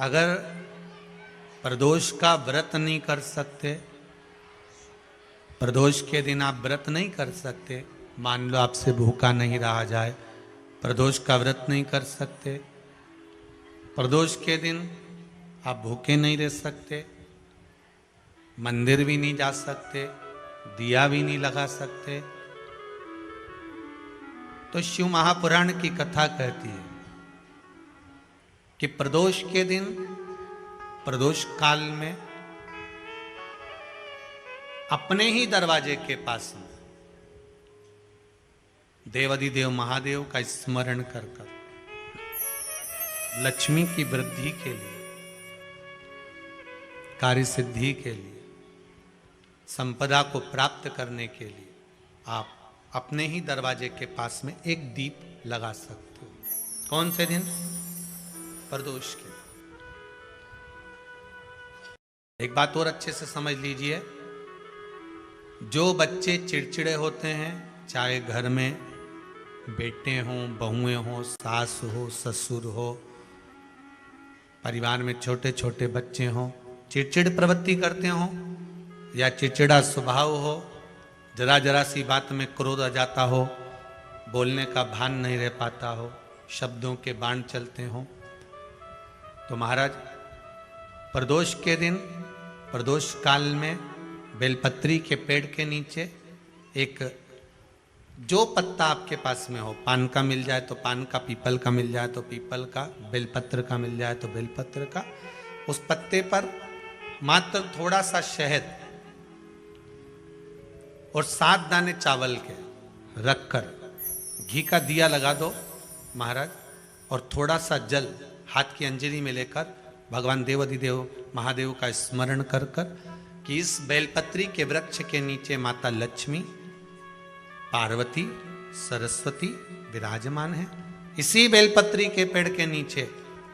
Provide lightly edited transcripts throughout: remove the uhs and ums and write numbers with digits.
अगर प्रदोष का व्रत नहीं कर सकते, प्रदोष के दिन आप व्रत नहीं कर सकते, मान लो आपसे भूखा नहीं रहा जाए, प्रदोष का व्रत नहीं कर सकते, प्रदोष के दिन आप भूखे नहीं रह सकते, मंदिर भी नहीं जा सकते, दिया भी नहीं लगा सकते, तो शिव महापुराण की कथा कहती है कि प्रदोष के दिन, प्रदोष काल में अपने ही दरवाजे के पास में देवाधिदेव महादेव का स्मरण कर कर लक्ष्मी की वृद्धि के लिए, कार्य सिद्धि के लिए, संपदा को प्राप्त करने के लिए आप अपने ही दरवाजे के पास में एक दीप लगा सकते हो। कौन से दिन? प्रदोष के। एक बात और अच्छे से समझ लीजिए, जो बच्चे चिड़चिड़े होते हैं, चाहे घर में बेटे हों, बहुएं हों, सास हो, ससुर हो, परिवार में छोटे छोटे बच्चे हों, चिड़चिड़ प्रवृत्ति करते हों या चिड़चिड़ा स्वभाव हो, जरा जरा सी बात में क्रोध आ जाता हो, बोलने का भान नहीं रह पाता हो, शब्दों के बाण चलते हों, तो महाराज प्रदोष के दिन, प्रदोष काल में बेलपत्री के पेड़ के नीचे एक, जो पत्ता आपके पास में हो, पान का मिल जाए तो पान का, पीपल का मिल जाए तो पीपल का, बेलपत्र का मिल जाए तो बेलपत्र का, उस पत्ते पर मात्र थोड़ा सा शहद और 7 दाने चावल के रखकर घी का दिया लगा दो महाराज, और थोड़ा सा जल हाथ की अंजलि में लेकर भगवान देवाधिदेव महादेव का स्मरण कर कर कि इस बेलपत्री के वृक्ष के नीचे माता लक्ष्मी, पार्वती, सरस्वती विराजमान है, इसी बेलपत्री के पेड़ के नीचे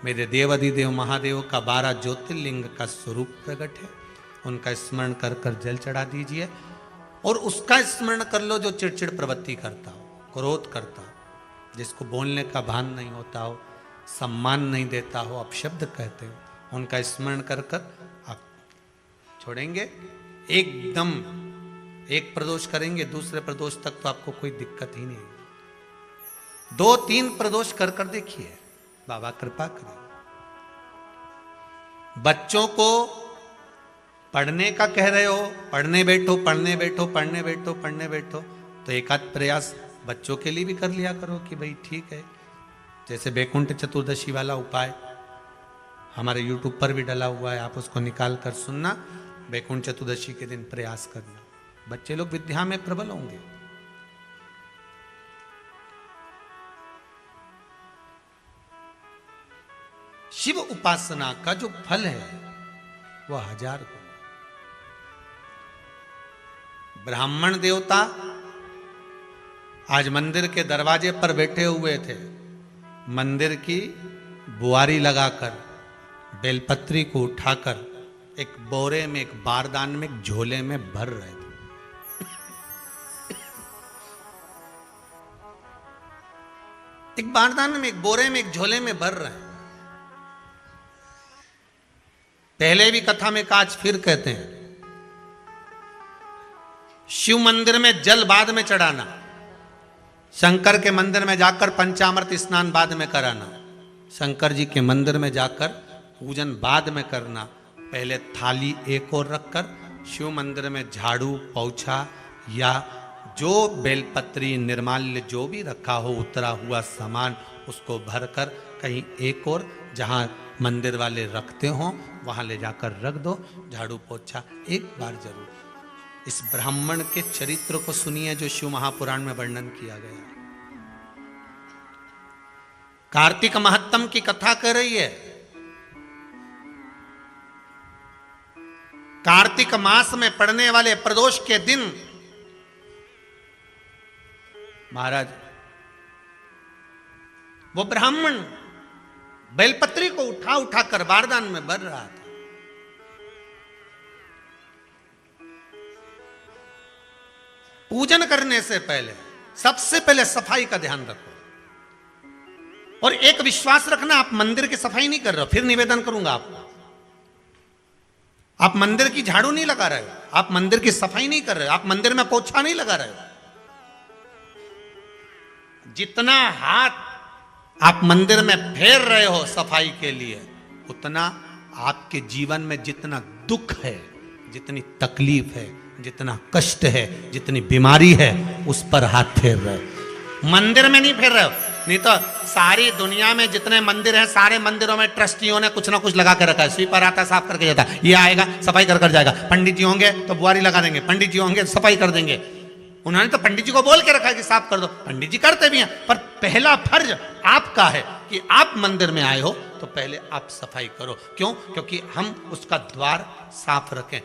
मेरे देवाधिदेव महादेव का 12 ज्योतिर्लिंग का स्वरूप प्रकट है, उनका स्मरण कर कर जल चढ़ा दीजिए। और उसका स्मरण कर लो जो चिड़चिड़ प्रवृत्ति करता हो, क्रोध करता हो, जिसको बोलने का भान नहीं होता हो, सम्मान नहीं देता हो, अपशब्द कहते हो, उनका स्मरण कर कर आप छोड़ेंगे। एकदम एक प्रदोष करेंगे, दूसरे प्रदोष तक तो आपको कोई दिक्कत ही नहीं है। 2-3 प्रदोष कर कर देखिए, बाबा कृपा करें। बच्चों को पढ़ने का कह रहे हो, पढ़ने बैठो, पढ़ने बैठो, पढ़ने बैठो, पढ़ने बैठो, तो एक आध प्रयास बच्चों के लिए भी कर लिया करो कि भाई ठीक है। जैसे बैकुंठ चतुर्दशी वाला उपाय हमारे YouTube पर भी डला हुआ है, आप उसको निकाल कर सुनना, बैकुंठ चतुर्दशी के दिन प्रयास करना, बच्चे लोग विद्या में प्रबल होंगे। शिव उपासना का जो फल है वह 1000 गुना। ब्राह्मण देवता आज मंदिर के दरवाजे पर बैठे हुए थे, मंदिर की बुआरी लगाकर बेलपत्री को उठाकर एक बोरे में, एक बारदान में, एक झोले में भर रहे थे। एक बारदान में, एक बोरे में, एक झोले में भर रहे हैं। पहले भी कथा में कहा, आज फिर कहते हैं, शिव मंदिर में जल बाद में चढ़ाना, शंकर के मंदिर में जाकर पंचामृत स्नान बाद में कराना, शंकर जी के मंदिर में जाकर पूजन बाद में करना, पहले थाली एक और रखकर शिव मंदिर में झाड़ू, पोछा या जो बेलपत्री, निर्माल्य जो भी रखा हो, उतरा हुआ सामान, उसको भरकर कहीं एक और जहां मंदिर वाले रखते हो वहां ले जाकर रख दो, झाड़ू पोछा एक बार जरूर। इस ब्राह्मण के चरित्र को सुनिए जो शिव महापुराण में वर्णन किया गया। कार्तिक महत्तम की कथा कर रही है। कार्तिक मास में पड़ने वाले प्रदोष के दिन महाराज वो ब्राह्मण बेलपत्री को उठा उठा कर बारदान में भर रहा था। पूजन करने से पहले सबसे पहले सफाई का ध्यान रखो। और एक विश्वास रखना, आप मंदिर की सफाई नहीं कर रहे हो, फिर निवेदन करूंगा आपको, आप मंदिर की झाड़ू नहीं लगा रहे हो, आप मंदिर की सफाई नहीं कर रहे हो, आप मंदिर में पोछा नहीं लगा रहे हो। जितना हाथ आप मंदिर में फेर रहे हो सफाई के लिए, उतना आपके जीवन में जितना दुख है, जितनी तकलीफ है, जितना कष्ट है, जितनी बीमारी है, उस पर हाथ फेर रहे हो, मंदिर में नहीं फेर रहे हो। नहीं तो सारी दुनिया में जितने मंदिर हैं, सारे मंदिरों में ट्रस्टियों ने कुछ ना कुछ लगा के रखा है। स्वीपर आता है, साफ करके जाता है, ये आएगा सफाई कर जाएगा, पंडित जी होंगे तो बुआरी लगा देंगे, पंडित जी होंगे सफाई कर देंगे। उन्होंने तो पंडित जी को बोल के रखा है कि साफ कर दो, पंडित जी करते भी हैं, पर पहला फर्ज आपका है कि आप मंदिर में आए हो तो पहले आप सफाई करो। क्यों? क्योंकि हम उसका द्वार साफ रखें।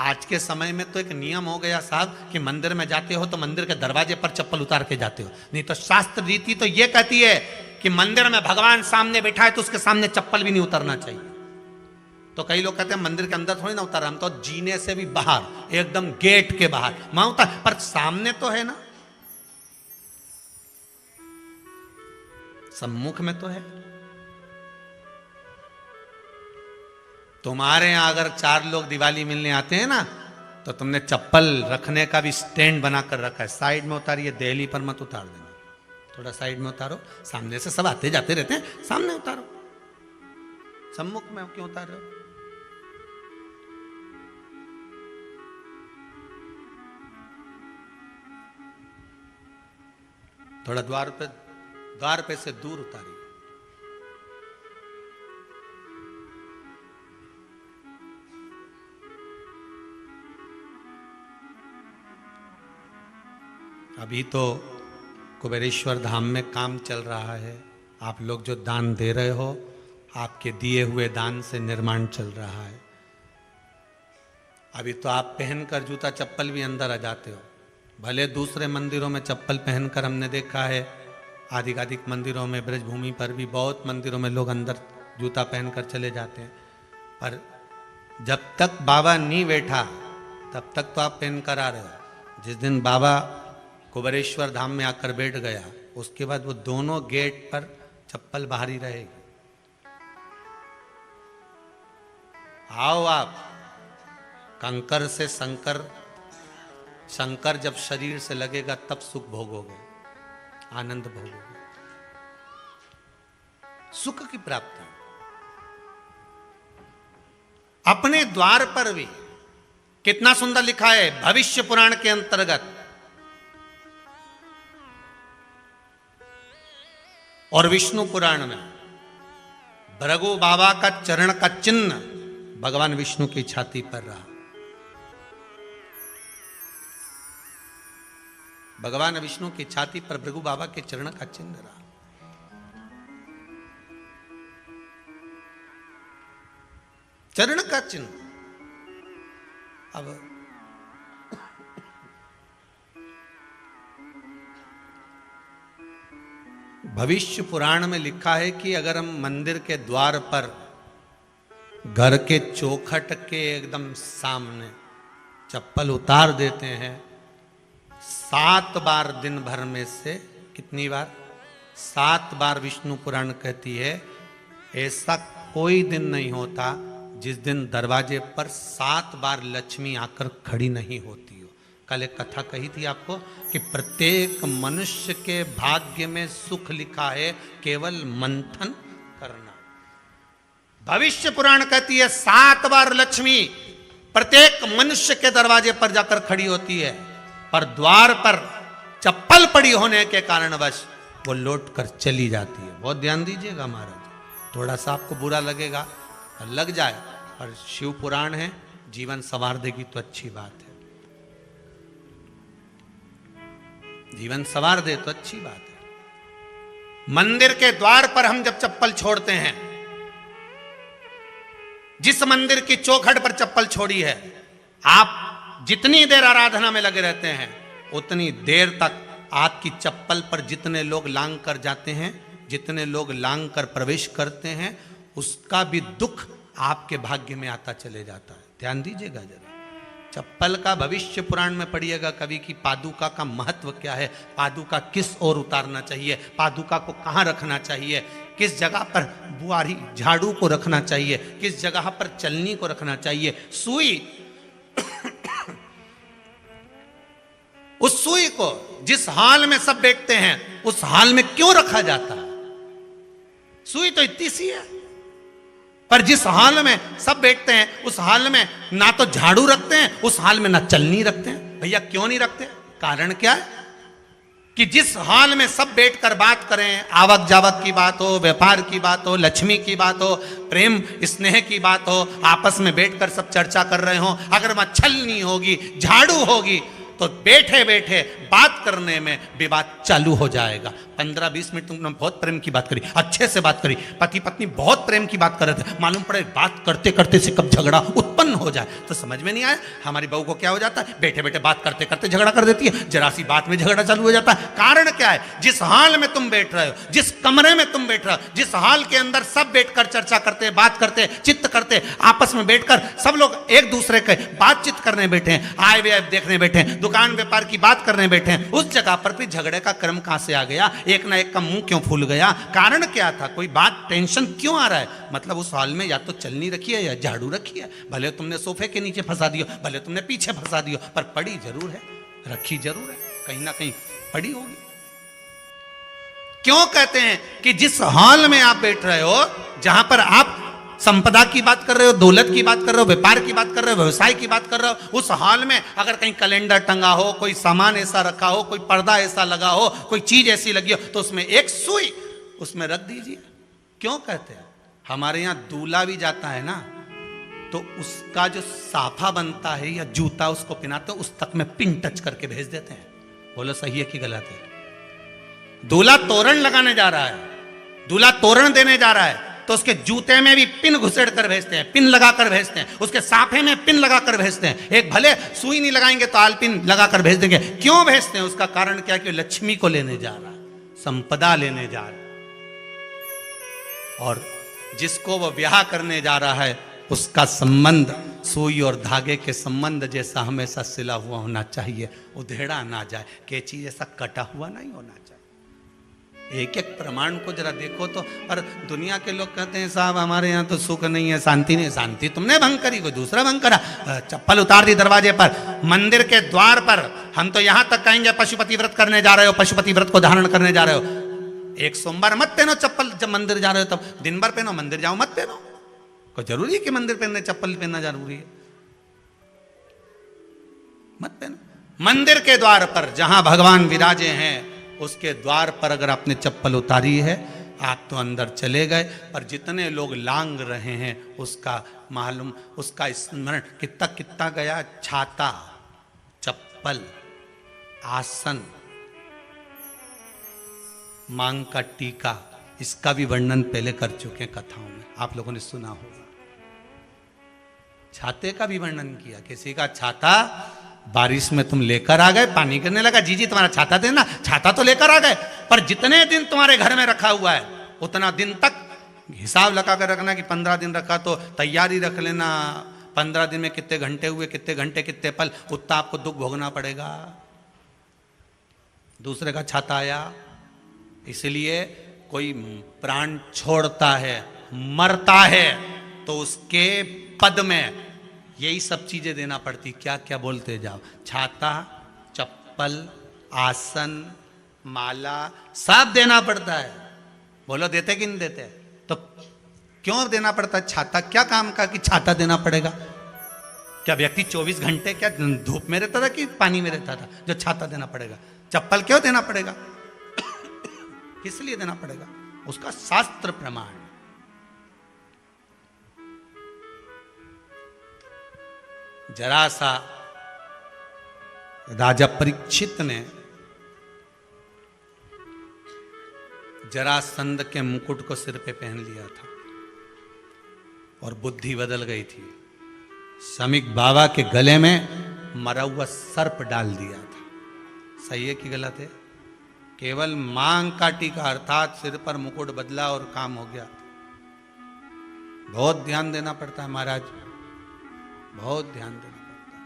आज के समय में तो एक नियम हो गया साहब कि मंदिर में जाते हो तो मंदिर के दरवाजे पर चप्पल उतार के जाते हो, नहीं तो शास्त्र रीति तो ये कहती है कि मंदिर में भगवान सामने बैठा है तो उसके सामने चप्पल भी नहीं उतरना चाहिए। तो कई लोग कहते हैं मंदिर के अंदर थोड़ी ना उतार, हम तो जीने से भी बाहर, एकदम गेट के बाहर वहां उतार, पर सामने तो है ना, सम्मुख में तो है। तुम्हारे यहां अगर 4 लोग दिवाली मिलने आते हैं ना, तो तुमने चप्पल रखने का भी स्टैंड बनाकर रखा है, साइड में उतारिए, दहली पर मत उतार देना, थोड़ा साइड में उतारो, सामने से सब आते जाते रहते हैं, सामने उतारो, सम्मुख में क्यों उतार रहे हो? थोड़ा द्वार पे से दूर उतारिए। अभी तो कुबेरेश्वर धाम में काम चल रहा है, आप लोग जो दान दे रहे हो, आपके दिए हुए दान से निर्माण चल रहा है। अभी तो आप पहनकर जूता चप्पल भी अंदर आ जाते हो, भले दूसरे मंदिरों में चप्पल पहनकर हमने देखा है, आधिकाधिक मंदिरों में, ब्रजभूमि पर भी बहुत मंदिरों में लोग अंदर जूता पहनकर चले जाते हैं, पर जब तक बाबा नहीं बैठा तब तक तो आप पहनकर आ रहे हो। जिस दिन बाबा कुबेरेश्वर धाम में आकर बैठ गया, उसके बाद वो दोनों गेट पर चप्पल बाहर ही रहेगी। आओ आप, कंकर से शंकर जब शरीर से लगेगा तब सुख भोगोगे, आनंद भोगोगे, सुख की प्राप्ति। अपने द्वार पर भी कितना सुंदर लिखा है भविष्य पुराण के अंतर्गत, और विष्णु पुराण में भृगु बाबा का चरण का चिन्ह भगवान विष्णु की छाती पर रहा। भगवान विष्णु की छाती पर भृगु बाबा के चरण का चिन्ह रहा। चरण का चिन्ह। अब भविष्य पुराण में लिखा है कि अगर हम मंदिर के द्वार पर, घर के चौखट के एकदम सामने चप्पल उतार देते हैं, 7 बार दिन भर में से, कितनी बार? 7 बार विष्णु पुराण कहती है ऐसा कोई दिन नहीं होता जिस दिन दरवाजे पर 7 बार लक्ष्मी आकर खड़ी नहीं होती हो। कल एक कथा कही थी आपको कि प्रत्येक मनुष्य के भाग्य में सुख लिखा है, केवल मंथन करना। भविष्य पुराण कहती है 7 बार लक्ष्मी प्रत्येक मनुष्य के दरवाजे पर जाकर खड़ी होती है, पर द्वार पर चप्पल पड़ी होने के कारणवश वो लौट कर चली जाती है। बहुत ध्यान दीजिएगा महाराज, थोड़ा सा आपको बुरा लगेगा, लग जाए, पर शिव पुराण है, जीवन संवार देगी तो अच्छी बात है, जीवन संवार दे तो अच्छी बात है। मंदिर के द्वार पर हम जब चप्पल छोड़ते हैं, जिस मंदिर की चौखट पर चप्पल छोड़ी है, आप जितनी देर आराधना में लगे रहते हैं, उतनी देर तक आपकी चप्पल पर जितने लोग लांग कर जाते हैं, जितने लोग लांग कर प्रवेश करते हैं, उसका भी दुख आपके भाग्य में आता चले जाता है। ध्यान दीजिएगा जरा, चप्पल का भविष्य पुराण में पढ़िएगा कवि की पादुका का महत्व क्या है, पादुका किस ओर उतारना चाहिए, पादुका को कहाँ रखना चाहिए, किस जगह पर बुआरी झाड़ू को रखना चाहिए, किस जगह पर चलनी को रखना चाहिए, सुई उस सुई को जिस हाल में सब बैठते हैं उस हाल में क्यों रखा जाता है? सुई तो इतनी सी है, पर जिस हाल में सब बैठते हैं उस हाल में ना तो झाड़ू रखते हैं, उस हाल में ना चलनी रखते हैं। भैया क्यों नहीं रखते? कारण क्या है कि जिस हाल में सब बैठकर बात करें, आवक जावक की बात हो, व्यापार की बात हो, लक्ष्मी की बात हो, प्रेम स्नेह की बात हो, आपस में बैठकर सब चर्चा कर रहे हो, अगर वहां छलनी होगी, झाड़ू होगी तो बैठे बैठे बात करने में विवाद चालू हो जाएगा। 15-20 मिनट तुमने बहुत प्रेम की बात करी, अच्छे से बात करी, पति पत्नी बहुत प्रेम की बात कर रहे थे, मालूम पड़े बात करते करते से कब झगड़ा उत्पन्न हो जाए तो समझ में नहीं आया। हमारी बहू को क्या हो जाता है, बैठे बैठे बात करते करते झगड़ा कर देती है, जरा सी बात में झगड़ा चालू हो जाता है। कारण क्या है? जिस हाल में तुम बैठ रहे हो, जिस कमरे में तुम बैठ रहे हो, जिस हाल के अंदर सब बैठकर चर्चा करते, बात करते, चित्त करते, आपस में बैठकर सब लोग एक दूसरे के बातचीत करने बैठे हैं, आय व्यय देखने बैठे हैं, दुकान व्यापार की बात करने बैठे हैं, उस जगह पर भी झगड़े का क्रम कहां से आ गया? एक ना एक का मुंह क्यों फूल गया? कारण क्या था? कोई बात टेंशन क्यों आ रहा है? मतलब उस हाल में या तो चलनी रखी है या झाड़ू रखी है, भले तुमने सोफे के नीचे फंसा दियो, भले तुमने पीछे फंसा दियो, पर पड़ी जरूर है, रखी जरूर है, कहीं ना कहीं पड़ी होगी। क्यों कहते हैं कि जिस हाल में आप बैठ रहे हो, जहां पर आप संपदा की बात कर रहे हो, दौलत की बात कर रहे हो, व्यापार की बात कर रहे हो, व्यवसाय की बात कर रहे हो, उस हाल में अगर कहीं कैलेंडर टंगा हो, कोई सामान ऐसा रखा हो, कोई पर्दा ऐसा लगा हो, कोई चीज ऐसी लगी हो, तो उसमें एक सुई उसमें रख दीजिए। क्यों कहते हैं? हमारे यहां दूल्हा भी जाता है ना, तो उसका जो साफा बनता है या जूता उसको पहनाते हैं, उस तक में पिन टच करके भेज देते हैं। बोलो सही है कि गलत है? दूल्हा तोरण लगाने जा रहा है, दूल्हा तोरण देने जा रहा है, तो उसके जूते में भी पिन घुसेड़ कर भेजते हैं, पिन लगाकर भेजते हैं, उसके साफे में पिन लगाकर भेजते हैं। एक भले सुई नहीं लगाएंगे तो आलपिन लगाकर भेज देंगे। क्यों भेजते हैं? उसका कारण क्या? कि लक्ष्मी को लेने जा रहा है, संपदा लेने जा रहा है, और जिसको वो ब्याह करने जा रहा है उसका संबंध सुई और धागे के संबंध जैसा हमेशा सिला हुआ होना चाहिए, उधेड़ा ना जाए, कैंची जैसा कटा हुआ नहीं होना चाहिए। एक एक प्रमाण को जरा देखो तो। पर दुनिया के लोग कहते हैं साहब हमारे यहाँ तो सुख नहीं है, शांति नहीं। शांति तुमने भंग करी, कोई दूसरा भंग करा। चप्पल उतार दी दरवाजे पर, मंदिर के द्वार पर। हम तो यहाँ तक कहेंगे पशुपति व्रत करने जा रहे हो, पशुपति व्रत को धारण करने जा रहे हो, एक सोमवार मत पहनो चप्पल। जब मंदिर जा रहे हो तब दिन भर पहनो, मंदिर जाओ मत पहनो। कोई जरूरी है कि मंदिर पहनने चप्पल पहनना जरूरी है? मत पहनो। मंदिर के द्वार पर जहां भगवान विराजे हैं उसके द्वार पर अगर आपने चप्पल उतारी है, आप तो अंदर चले गए। पर जितने लोग लांग रहे हैं उसका मालूम, उसका स्मरण कितना कितना गया। छाता, चप्पल, आसन, मांग का टीका, इसका भी वर्णन पहले कर चुके हैं कथाओं में, आप लोगों ने सुना होगा। छाते का भी वर्णन किया। किसी का छाता बारिश में तुम लेकर आ गए, पानी गिरने लगा, जी जी तुम्हारा छाता देना, छाता तो लेकर आ गए, पर जितने दिन तुम्हारे घर में रखा हुआ है उतना दिन तक हिसाब लगा कर रखना कि 15 दिन रखा तो तैयारी रख लेना। 15 दिन में कितने घंटे हुए, कितने घंटे कितने पल, उतना आपको दुख भोगना पड़ेगा। दूसरे का छाता आया, इसलिए कोई प्राण छोड़ता है, मरता है, तो उसके पद में यही सब चीजें देना पड़ती। क्या क्या बोलते जाओ, छाता, चप्पल, आसन, माला, सब देना पड़ता है। बोलो देते कि नहीं देते? तो क्यों देना पड़ता है? छाता क्या काम का कि छाता देना पड़ेगा? क्या व्यक्ति 24 घंटे क्या धूप में रहता था कि पानी में रहता था जो छाता देना पड़ेगा? चप्पल क्यों देना पड़ेगा? किस लिए देना पड़ेगा? उसका शास्त्र प्रमाण। जरा सा राजा परीक्षित ने जरासंध के मुकुट को सिर पे पहन लिया था और बुद्धि बदल गई थी। समीक बाबा के गले में मरा हुआ सर्प डाल दिया था। सही है कि गलत है? केवल मांग का टीका अर्थात सिर पर मुकुट बदला और काम हो गया। बहुत ध्यान देना पड़ता है महाराज, बहुत ध्यान देना पड़ता है।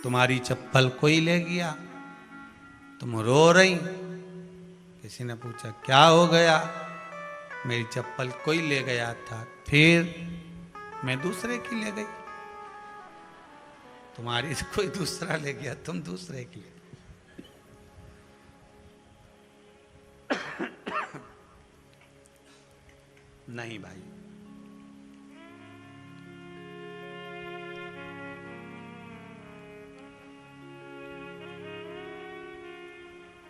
तुम्हारी चप्पल कोई ले गया, तुम रो रही। किसी ने पूछा क्या हो गया? मेरी चप्पल कोई ले गया था, फिर मैं दूसरे की ले गई। तुम्हारी से कोई दूसरा ले गया, तुम दूसरे की ले गई। नहीं भाई,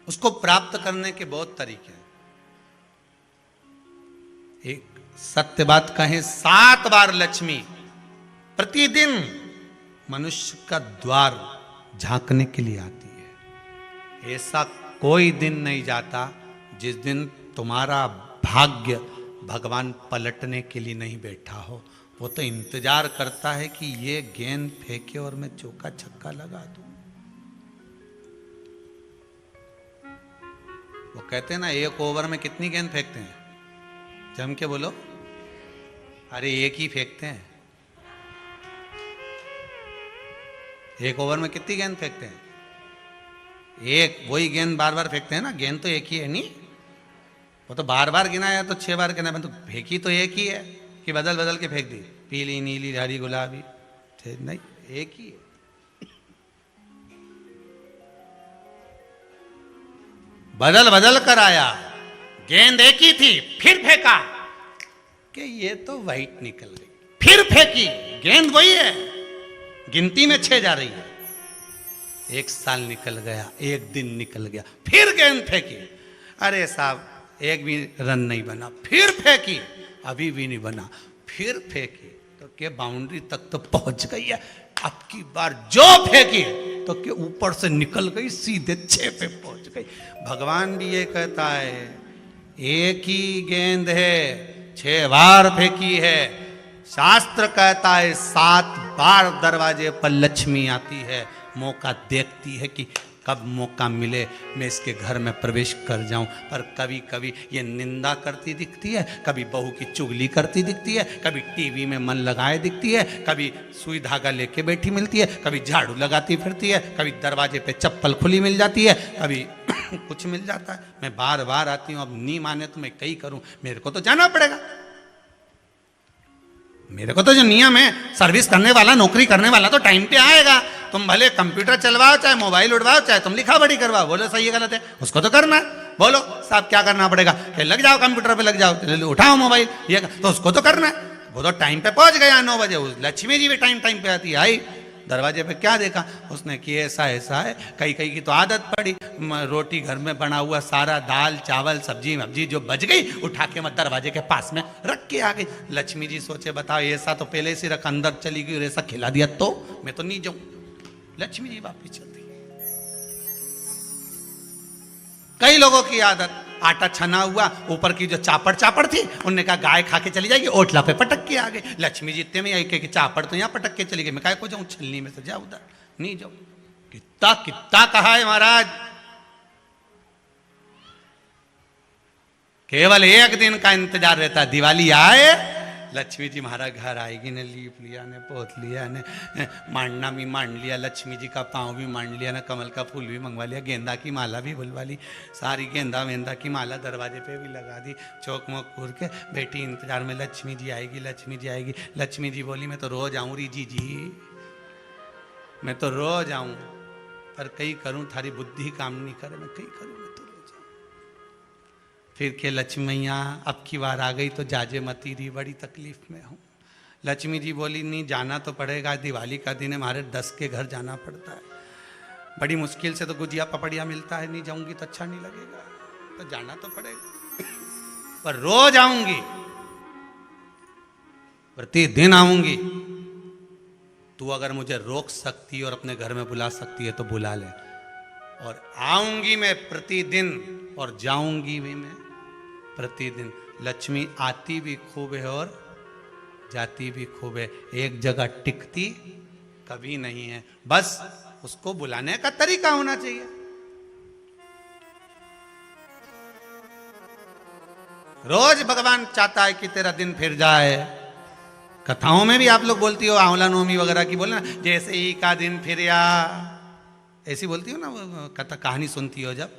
उसको प्राप्त करने के बहुत तरीके हैं। एक सत्य बात कहें, 7 बार लक्ष्मी प्रतिदिन मनुष्य का द्वार झांकने के लिए आती है। ऐसा कोई दिन नहीं जाता जिस दिन तुम्हारा भाग्य भगवान पलटने के लिए नहीं बैठा हो। वो तो इंतजार करता है कि ये गेंद फेंके और मैं चौका छक्का लगा दूं। वो कहते हैं ना, एक ओवर में कितनी गेंद फेंकते हैं? जम के बोलो। अरे एक ही फेंकते हैं। एक ओवर में कितनी गेंद फेंकते हैं? एक। वही गेंद बार बार फेंकते हैं ना, गेंद तो एक ही है नहीं। वो तो बार बार गिनाया तो 6 बार गिना, तो फेंकी तो एक ही है कि बदल बदल के फेंक दी, पीली नीली हरी गुलाबी? नहीं, एक ही है। बदल बदल कर आया, गेंद एक ही थी, फिर फेंका कि ये तो वाइट निकल गई, फिर फेंकी, गेंद वही है, गिनती में 6 जा रही है। 1 साल निकल गया, 1 दिन निकल गया, फिर गेंद फेंकी। अरे साहब, एक भी रन नहीं बना, फिर फेंकी, अभी भी नहीं बना, फिर फेंकी तो के बाउंड्री तक तो पहुंच गई है। अब की बार जो फेंकी तो के ऊपर से निकल गई, सीधे 6 पे पहुंच गई। भगवान भी ये कहता है, एक ही गेंद है, 6 बार फेंकी है। शास्त्र कहता है 7 बार दरवाजे पर लक्ष्मी आती है, मौका देखती है कि कब मौका मिले मैं इसके घर में प्रवेश कर जाऊं। पर कभी कभी ये निंदा करती दिखती है, कभी बहू की चुगली करती दिखती है, कभी टीवी में मन लगाए दिखती है, कभी सुई धागा लेके बैठी मिलती है, कभी झाड़ू लगाती फिरती है, कभी दरवाजे पे चप्पल खुली मिल जाती है, कभी कुछ मिल जाता है। मैं बार बार आती हूँ, अब नहीं माने तो मैं कई करूं, मेरे को तो जाना पड़ेगा। मेरे को तो जो नियम है, सर्विस करने वाला, नौकरी करने वाला तो टाइम पे आएगा। तुम भले कंप्यूटर चलवाओ, चाहे मोबाइल उड़वाओ, चाहे तुम लिखा पढ़ी करवाओ, बोलो सही है गलत है, उसको तो करना है। बोलो साहब क्या करना पड़ेगा? लग जाओ कंप्यूटर पे, लग जाओ, उठाओ मोबाइल, ये तो उसको तो करना है। वो तो टाइम पे पहुंच गया 9 बजे। लक्ष्मी जी भी टाइम पे आती है। आई दरवाजे पे क्या देखा उसने कि ऐसा ऐसा है। कई कई की तो आदत पड़ी, रोटी घर में बना हुआ सारा दाल चावल सब्जी वब्जी जो बच गई, उठा के मैं दरवाजे के पास में रख के आ गई। लक्ष्मी जी सोचे बताओ, ऐसा तो पहले से रख, अंदर चली गई और ऐसा खिला दिया तो मैं तो नहीं जाऊं। लक्ष्मी जी वापिस चलती। कई लोगों की आदत, आटा छना हुआ, ऊपर की जो चापड़ चापड़ थी, उनने कहा गाय खा के चली जाएगी, ओटला पे पटक के आ गए। लक्ष्मी जी इतने में आई कि चापड़ तो यहाँ पटक के चली गई। मैं को जाऊं छलनी में से, जा उधर नहीं जाऊं। कितना कितना कहा है महाराज, केवल एक दिन का इंतजार रहता, दिवाली आए लक्ष्मी जी महाराज घर आएगी ने, लीप लिया ने, पोत लिया ने, मांडना भी मांड लिया, लक्ष्मी जी का पाँव भी मांड लिया ना, कमल का फूल भी मंगवा लिया, गेंदा की माला भी बुलवा ली, सारी गेंदा वेंदा की माला दरवाजे पे भी लगा दी। चौक मोक पूर के बेटी इंतजार में, लक्ष्मी जी आएगी, लक्ष्मी जी आएगी। लक्ष्मी जी बोली मैं तो रोज आऊँ री जी, मैं तो रोज आऊँ, पर कई करूँ थारी बुद्धि काम नहीं करे, मैं कई करूँ, मैं तो रोज आऊँ। फिर के लक्ष्मी मैया अब की बार आ गई तो जाजे मती रही, बड़ी तकलीफ में हूँ। लक्ष्मी जी बोली नहीं जाना तो पड़ेगा, दिवाली का दिन है, हमारे 10 के घर जाना पड़ता है, बड़ी मुश्किल से तो गुजिया पपड़िया मिलता है, नहीं जाऊंगी तो अच्छा नहीं लगेगा, तो जाना तो पड़ेगा, पर रोज आऊंगी, प्रतिदिन आऊंगी। तू अगर मुझे रोक सकती और अपने घर में बुला सकती है तो बुला ले, और आऊंगी मैं प्रतिदिन और जाऊंगी भी मैं प्रतिदिन। लक्ष्मी आती भी खूब है और जाती भी खूब है, एक जगह टिकती कभी नहीं है। बस उसको बुलाने का तरीका होना चाहिए। रोज भगवान चाहता है कि तेरा दिन फिर जाए, कथाओं में भी आप लोग बोलती हो, आंवला नवमी वगैरह की बोले ना, जैसे ही का दिन फिर या, ऐसी बोलती हो ना, वो कथा कहानी सुनती हो जब,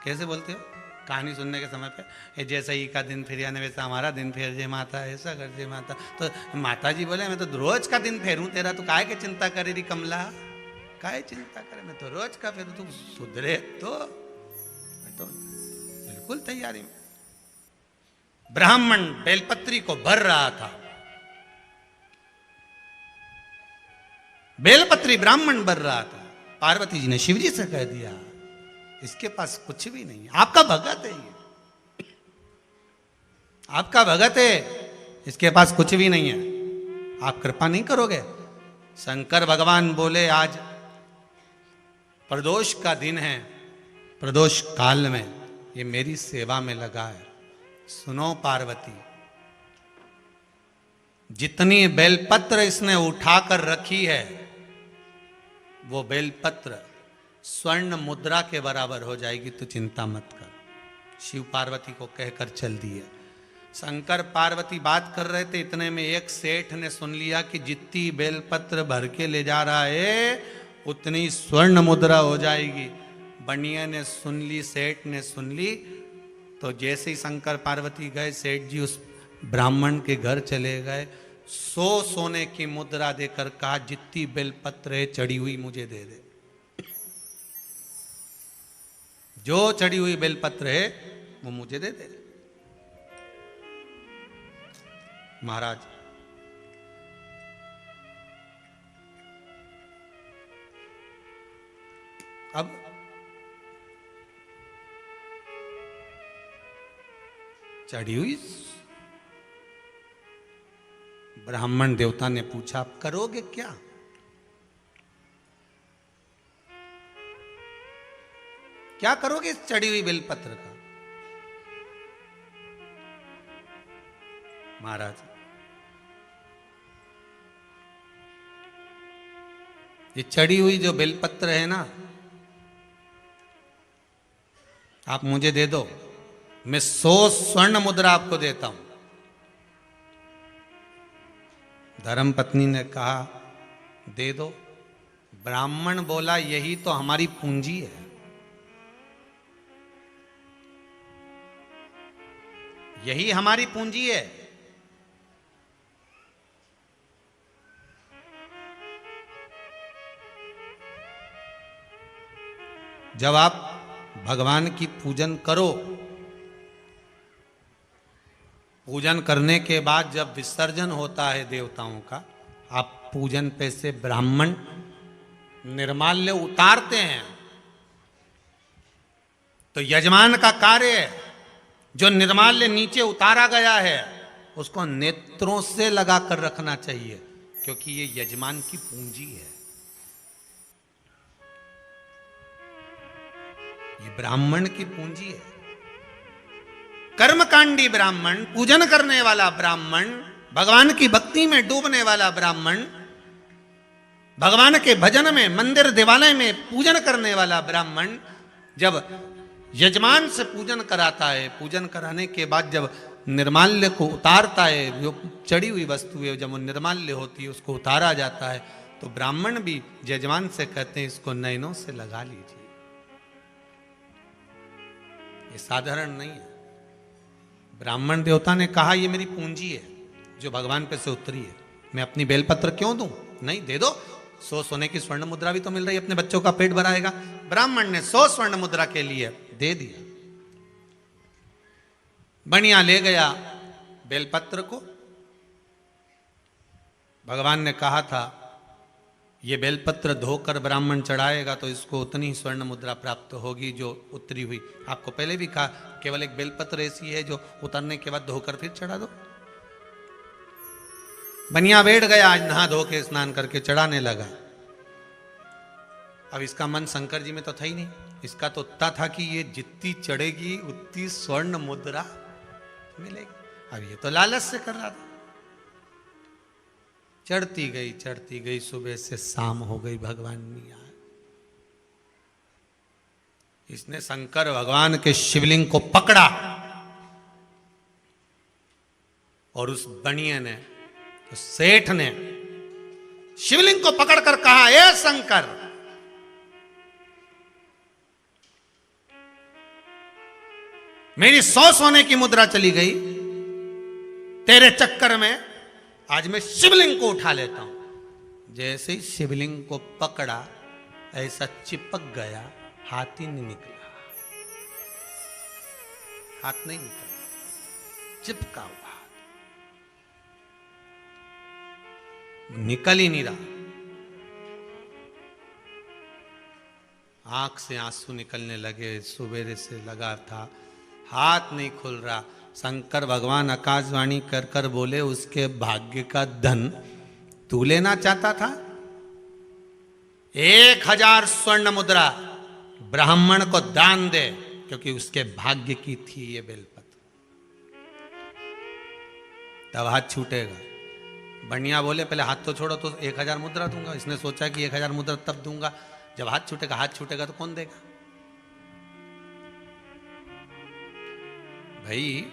कैसे बोलती हो कहानी सुनने के समय पे, ये जैसे ही का दिन फिर या ने वैसा हमारा दिन फेर जे माता, ऐसा कर जे माता। तो माता जी बोले मैं तो रोज का दिन फेरूं तेरा, तू काहे के चिंता करे री कमला, काहे चिंता करे, मैं तो रोज का फेरू, तू सुधरे तो। मैं तो बिल्कुल तैयारी में। ब्राह्मण बेलपत्री को भर रहा था, बेलपत्री ब्राह्मण भर रहा था। पार्वती जी ने शिवजी से कह दिया इसके पास कुछ भी नहीं है, आपका भगत है ये, आपका भगत है, इसके पास कुछ भी नहीं है, आप कृपा नहीं करोगे। शंकर भगवान बोले आज प्रदोष का दिन है, प्रदोष काल में ये मेरी सेवा में लगा है। सुनो पार्वती, जितनी बेलपत्र इसने उठाकर रखी है वो बेलपत्र स्वर्ण मुद्रा के बराबर हो जाएगी, तो चिंता मत कर। शिव पार्वती को कहकर चल दिए। शंकर पार्वती बात कर रहे थे, इतने में एक सेठ ने सुन लिया कि जितनी बेलपत्र भर के ले जा रहा है उतनी स्वर्ण मुद्रा हो जाएगी। बनिया ने सुन ली, सेठ ने सुन ली, तो जैसे ही शंकर पार्वती गए, सेठ जी उस ब्राह्मण के घर चले गए, 100 सोने की मुद्रा देकर कहा जितनी बेलपत्र है चढ़ी हुई मुझे दे दे, जो चढ़ी हुई बेलपत्र है वो मुझे दे दे। महाराज अब चढ़ी हुई, ब्राह्मण देवता ने पूछा आप करोगे क्या? क्या करोगे इस चढ़ी हुई बेलपत्र का? महाराज ये चढ़ी हुई जो बेलपत्र है ना, आप मुझे दे दो, मैं 100 स्वर्ण मुद्रा आपको देता हूं। धर्मपत्नी ने कहा दे दो। ब्राह्मण बोला यही तो हमारी पूंजी है, यही हमारी पूंजी है। जब आप भगवान की पूजन करो, पूजन करने के बाद जब विसर्जन होता है देवताओं का, आप पूजन पे से ब्राह्मण निर्माल्य उतारते हैं, तो यजमान का कार्य है जो निर्माल्य नीचे उतारा गया है उसको नेत्रों से लगाकर रखना चाहिए, क्योंकि ये यजमान की पूंजी है। ये ब्राह्मण की पूंजी है। कर्मकांडी ब्राह्मण, पूजन करने वाला ब्राह्मण, भगवान की भक्ति में डूबने वाला ब्राह्मण, भगवान के भजन में, मंदिर दिवालय में पूजन करने वाला ब्राह्मण जब यजमान से पूजन कराता है, पूजन कराने के बाद जब निर्माल्य को उतारता है, जो चढ़ी हुई वस्तु है जब वो निर्माल्य होती है उसको उतारा जाता है, तो ब्राह्मण भी यजमान से कहते हैं इसको नयनों से लगा लीजिए। ये साधारण नहीं है। ब्राह्मण देवता ने कहा ये मेरी पूंजी है जो भगवान पे से उतरी है, मैं अपनी बेलपत्र क्यों दूं? नहीं, दे दो, 100 सोने की स्वर्ण मुद्रा भी तो मिल रही है, अपने बच्चों का पेट भराएगा। ब्राह्मण ने 100 स्वर्ण मुद्रा के लिए दे दिया। बनिया ले गया बेलपत्र को। भगवान ने कहा था ये बेलपत्र धोकर ब्राह्मण चढ़ाएगा तो इसको उतनी ही स्वर्ण मुद्रा प्राप्त होगी जो उतरी हुई। आपको पहले भी कहा केवल एक बेलपत्र ऐसी है जो उतरने के बाद धोकर फिर चढ़ा दो। बनिया बैठ गया, आज नहा धो के स्नान करके चढ़ाने लगा। अब इसका मन शंकर जी में तो था ही नहीं, इसका तो उतना था कि ये जितनी चढ़ेगी उतनी स्वर्ण मुद्रा मिलेगी। अब ये तो लालच से कर रहा था। चढ़ती गई, सुबह से शाम हो गई, भगवान नहीं आए। इसने शंकर भगवान के शिवलिंग को पकड़ा और उस बनिए ने तो सेठ ने शिवलिंग को पकड़कर कहा, ए शंकर, मेरी 100 सोने की मुद्रा चली गई, तेरे चक्कर में आज मैं शिवलिंग को उठा लेता हूं। जैसे ही शिवलिंग को पकड़ा, ऐसा चिपक गया, हाथ ही नहीं निकला। हाथ नहीं निकला, चिपका हुआ, निकल ही नहीं रहा। आंख से आंसू निकलने लगे, सुबेरे से लगा था, हाथ नहीं खुल रहा। शंकर भगवान आकाशवाणी कर कर बोले, उसके भाग्य का धन तू लेना चाहता था? 1000 स्वर्ण मुद्रा ब्राह्मण को दान दे, क्योंकि उसके भाग्य की थी ये बेलपत्र। तब हाथ छूटेगा। बनिया बोले, पहले हाथ तो छोड़ो, तो 1000 मुद्रा दूंगा। इसने सोचा कि 1000 मुद्रा तब दूंगा जब हाथ छूटेगा। हाथ छूटेगा तो कौन देगा? भाई,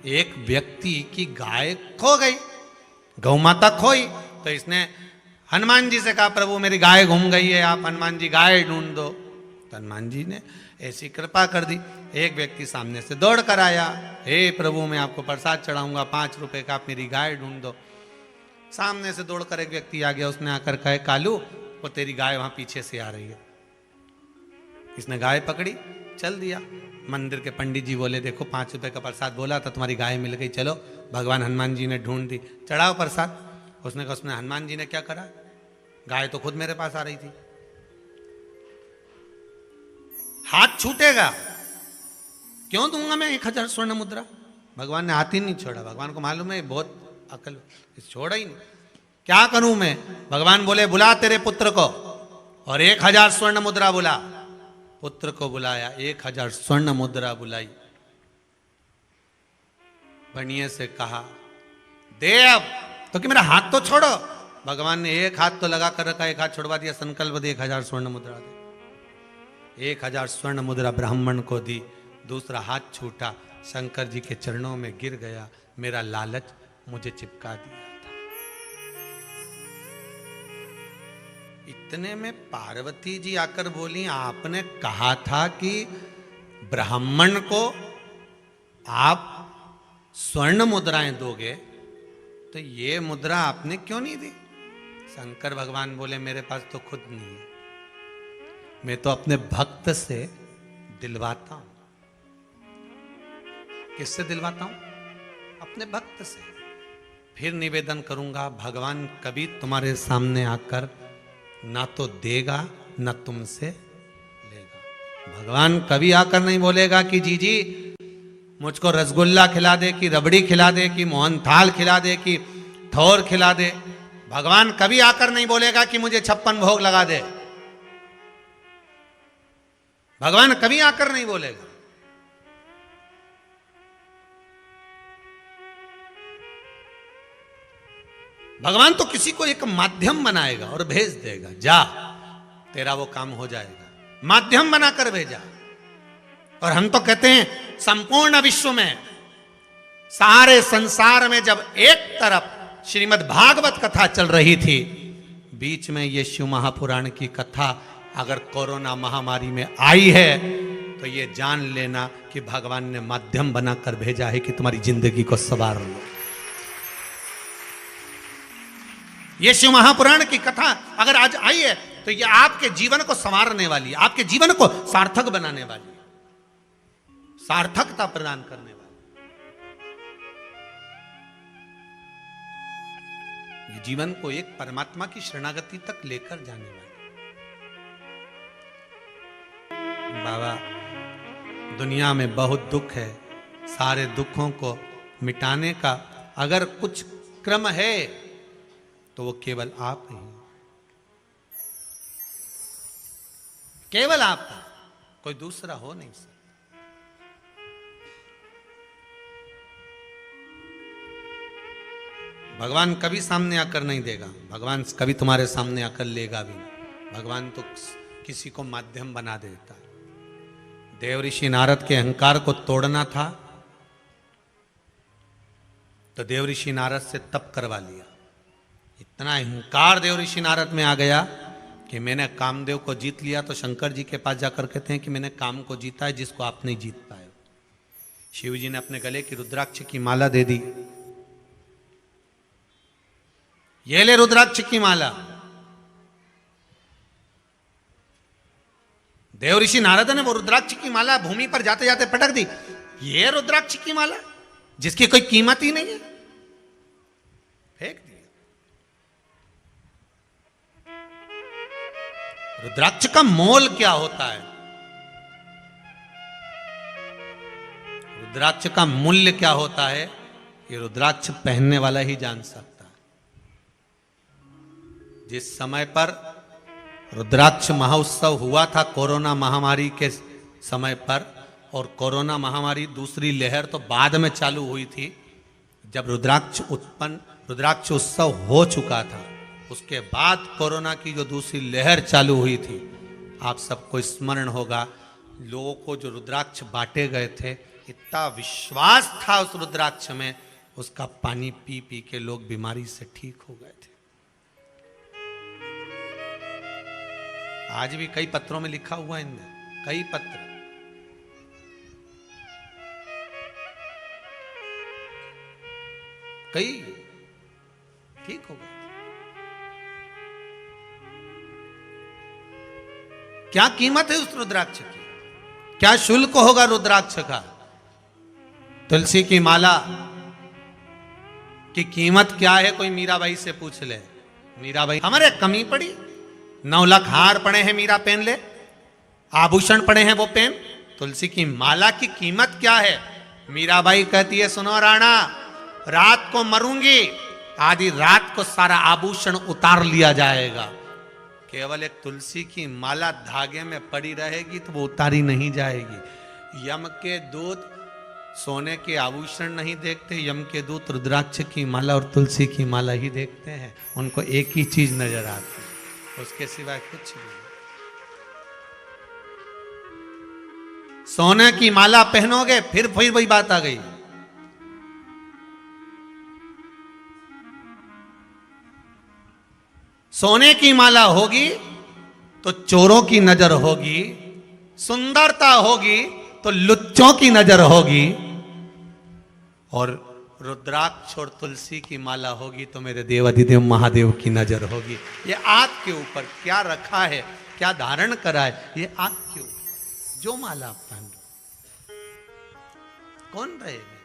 एक व्यक्ति की गाय खो गई, गौ माता खोई, तो इसने हनुमान जी से कहा, प्रभु मेरी गाय घूम गई है, आप हनुमान जी गाय ढूंढ दो। तो हनुमान जी ने ऐसी कृपा कर दी। एक व्यक्ति सामने से दौड़ कर आया, हे प्रभु मैं आपको प्रसाद चढ़ाऊंगा, 5 रुपए का, आप मेरी गाय ढूंढ दो। सामने से दौड़कर एक व्यक्ति आ गया, उसने आकर कहे, कालू वो तेरी गाय वहां पीछे से आ रही है। इसने गाय पकड़ी, चल दिया। मंदिर के पंडित जी बोले, देखो 5 रुपए का प्रसाद बोला था, तुम्हारी गाय मिल गई, चलो। भगवान हनुमान जी ने ढूंढ दी, चढ़ाओ प्रसाद। उसने कहा, उसने हनुमान जी ने क्या करा, गाय तो खुद मेरे पास आ रही थी। हाथ छूटेगा, क्यों दूंगा मैं 1000 स्वर्ण मुद्रा? भगवान ने हाथ ही नहीं छोड़ा। भगवान को मालूम है बहुत अकल, छोड़ा ही नहीं। क्या करूं मैं? भगवान बोले, बुला तेरे पुत्र को, और 1000 स्वर्ण मुद्रा बुला। पुत्र को बुलाया, 1000 स्वर्ण मुद्रा बुलाई। बनिए से कहा, दे अब, तो कि मेरा हाथ तो छोड़ो। भगवान ने एक हाथ तो लगा कर रखा, एक हाथ छुड़वा दिया, संकल्प दे 1000 स्वर्ण मुद्रा दे। 1000 स्वर्ण मुद्रा ब्राह्मण को दी, दूसरा हाथ छूटा, शंकर जी के चरणों में गिर गया, मेरा लालच मुझे चिपका दिया था। इतने में पार्वती जी आकर बोली, आपने कहा था कि ब्राह्मण को आप स्वर्ण मुद्राएं दोगे, तो ये मुद्रा आपने क्यों नहीं दी? शंकर भगवान बोले, मेरे पास तो खुद नहीं है, मैं तो अपने भक्त से दिलवाता हूं। किससे दिलवाता हूं? अपने भक्त से। फिर निवेदन करूंगा, भगवान कभी तुम्हारे सामने आकर ना तो देगा ना तुमसे लेगा। भगवान कभी आकर नहीं बोलेगा कि जी मुझको रसगुल्ला खिला दे, कि रबड़ी खिला दे, कि मोहनथाल खिला दे, कि थोर खिला दे। भगवान कभी आकर नहीं बोलेगा कि मुझे 56 भोग लगा दे। भगवान कभी आकर नहीं बोलेगा। भगवान तो किसी को एक माध्यम बनाएगा और भेज देगा, जा तेरा वो काम हो जाएगा। माध्यम बनाकर भेजा। और हम तो कहते हैं संपूर्ण विश्व में, सारे संसार में जब एक तरफ श्रीमद् भागवत कथा चल रही थी, बीच में ये शिव महापुराण की कथा अगर कोरोना महामारी में आई है, तो ये जान लेना कि भगवान ने माध्यम बनाकर भेजा है कि तुम्हारी जिंदगी को संवार लो। ये शिव महापुराण की कथा अगर आज आई है, तो ये आपके जीवन को संवारने वाली है, आपके जीवन को सार्थक बनाने वाली है, सार्थकता प्रदान करने वाली। ये जीवन को एक परमात्मा की शरणागति तक लेकर जाने वाली। बाबा, दुनिया में बहुत दुख है, सारे दुखों को मिटाने का अगर कुछ क्रम है तो वो केवल आप ही, केवल आप, कोई दूसरा हो नहीं सकता। भगवान कभी सामने आकर नहीं देगा, भगवान कभी तुम्हारे सामने आकर लेगा भी नहीं। भगवान तो किसी को माध्यम बना देता। देव ऋषि नारद के अहंकार को तोड़ना था, तो देव ऋषि नारद से तप करवा लिया। इतना अहंकार देव ऋषि नारद में आ गया कि मैंने कामदेव को जीत लिया। तो शंकर जी के पास जाकर कहते हैं कि मैंने काम को जीता है जिसको आप नहीं जीत पाए। शिव जी ने अपने गले की रुद्राक्ष की माला दे दी। ये ले रुद्राक्ष की माला। देव ऋषि नारद ने वो रुद्राक्ष की माला भूमि पर जाते जाते पटक दी। ये रुद्राक्ष की माला जिसकी कोई कीमत ही नहीं है, फेंक दिया। रुद्राक्ष का मोल क्या होता है, रुद्राक्ष का मूल्य क्या होता है, ये रुद्राक्ष पहनने वाला ही जान सकता है। जिस समय पर रुद्राक्ष महोत्सव हुआ था कोरोना महामारी के समय पर, और कोरोना महामारी दूसरी लहर तो बाद में चालू हुई थी, जब रुद्राक्ष उत्सव हो चुका था, उसके बाद कोरोना की जो दूसरी लहर चालू हुई थी, आप सबको स्मरण होगा, लोगों को जो रुद्राक्ष बांटे गए थे, इतना विश्वास था उस रुद्राक्ष में, उसका पानी पी पी के लोग बीमारी से ठीक हो गए थे। आज भी कई पत्रों में लिखा हुआ है, इनमें कई पत्र, कई ठीक हो गए। क्या कीमत है उस रुद्राक्ष की, क्या शुल्क होगा रुद्राक्ष का। तुलसी की माला की कीमत क्या है, कोई मीराबाई से पूछ ले। मीराबाई हमारे कमी पड़ी, 9 लाख हार पड़े हैं, मीरा पहन ले, आभूषण पड़े हैं वो पहन। तुलसी की माला की कीमत क्या है। मीराबाई कहती है, सुनो राणा, रात को मरूंगी, आधी रात को सारा आभूषण उतार लिया जाएगा, केवल एक तुलसी की माला धागे में पड़ी रहेगी तो वो उतारी नहीं जाएगी। यम के दूत सोने के आभूषण नहीं देखते, यम के दूत रुद्राक्ष की माला और तुलसी की माला ही देखते हैं। उनको एक ही चीज नजर आती है, उसके सिवाय कुछ नहीं। सोने की माला पहनोगे फिर वही बात आ गई। सोने की माला होगी तो चोरों की नजर होगी, सुंदरता होगी तो लुच्चों की नजर होगी, और रुद्राक्ष और तुलसी की माला होगी तो मेरे देवाधिदेव महादेव की नजर होगी। ये आग के ऊपर क्या रखा है, क्या धारण करा है, ये आग के ऊपर जो माला आप पहन लो, कौन रहेगा।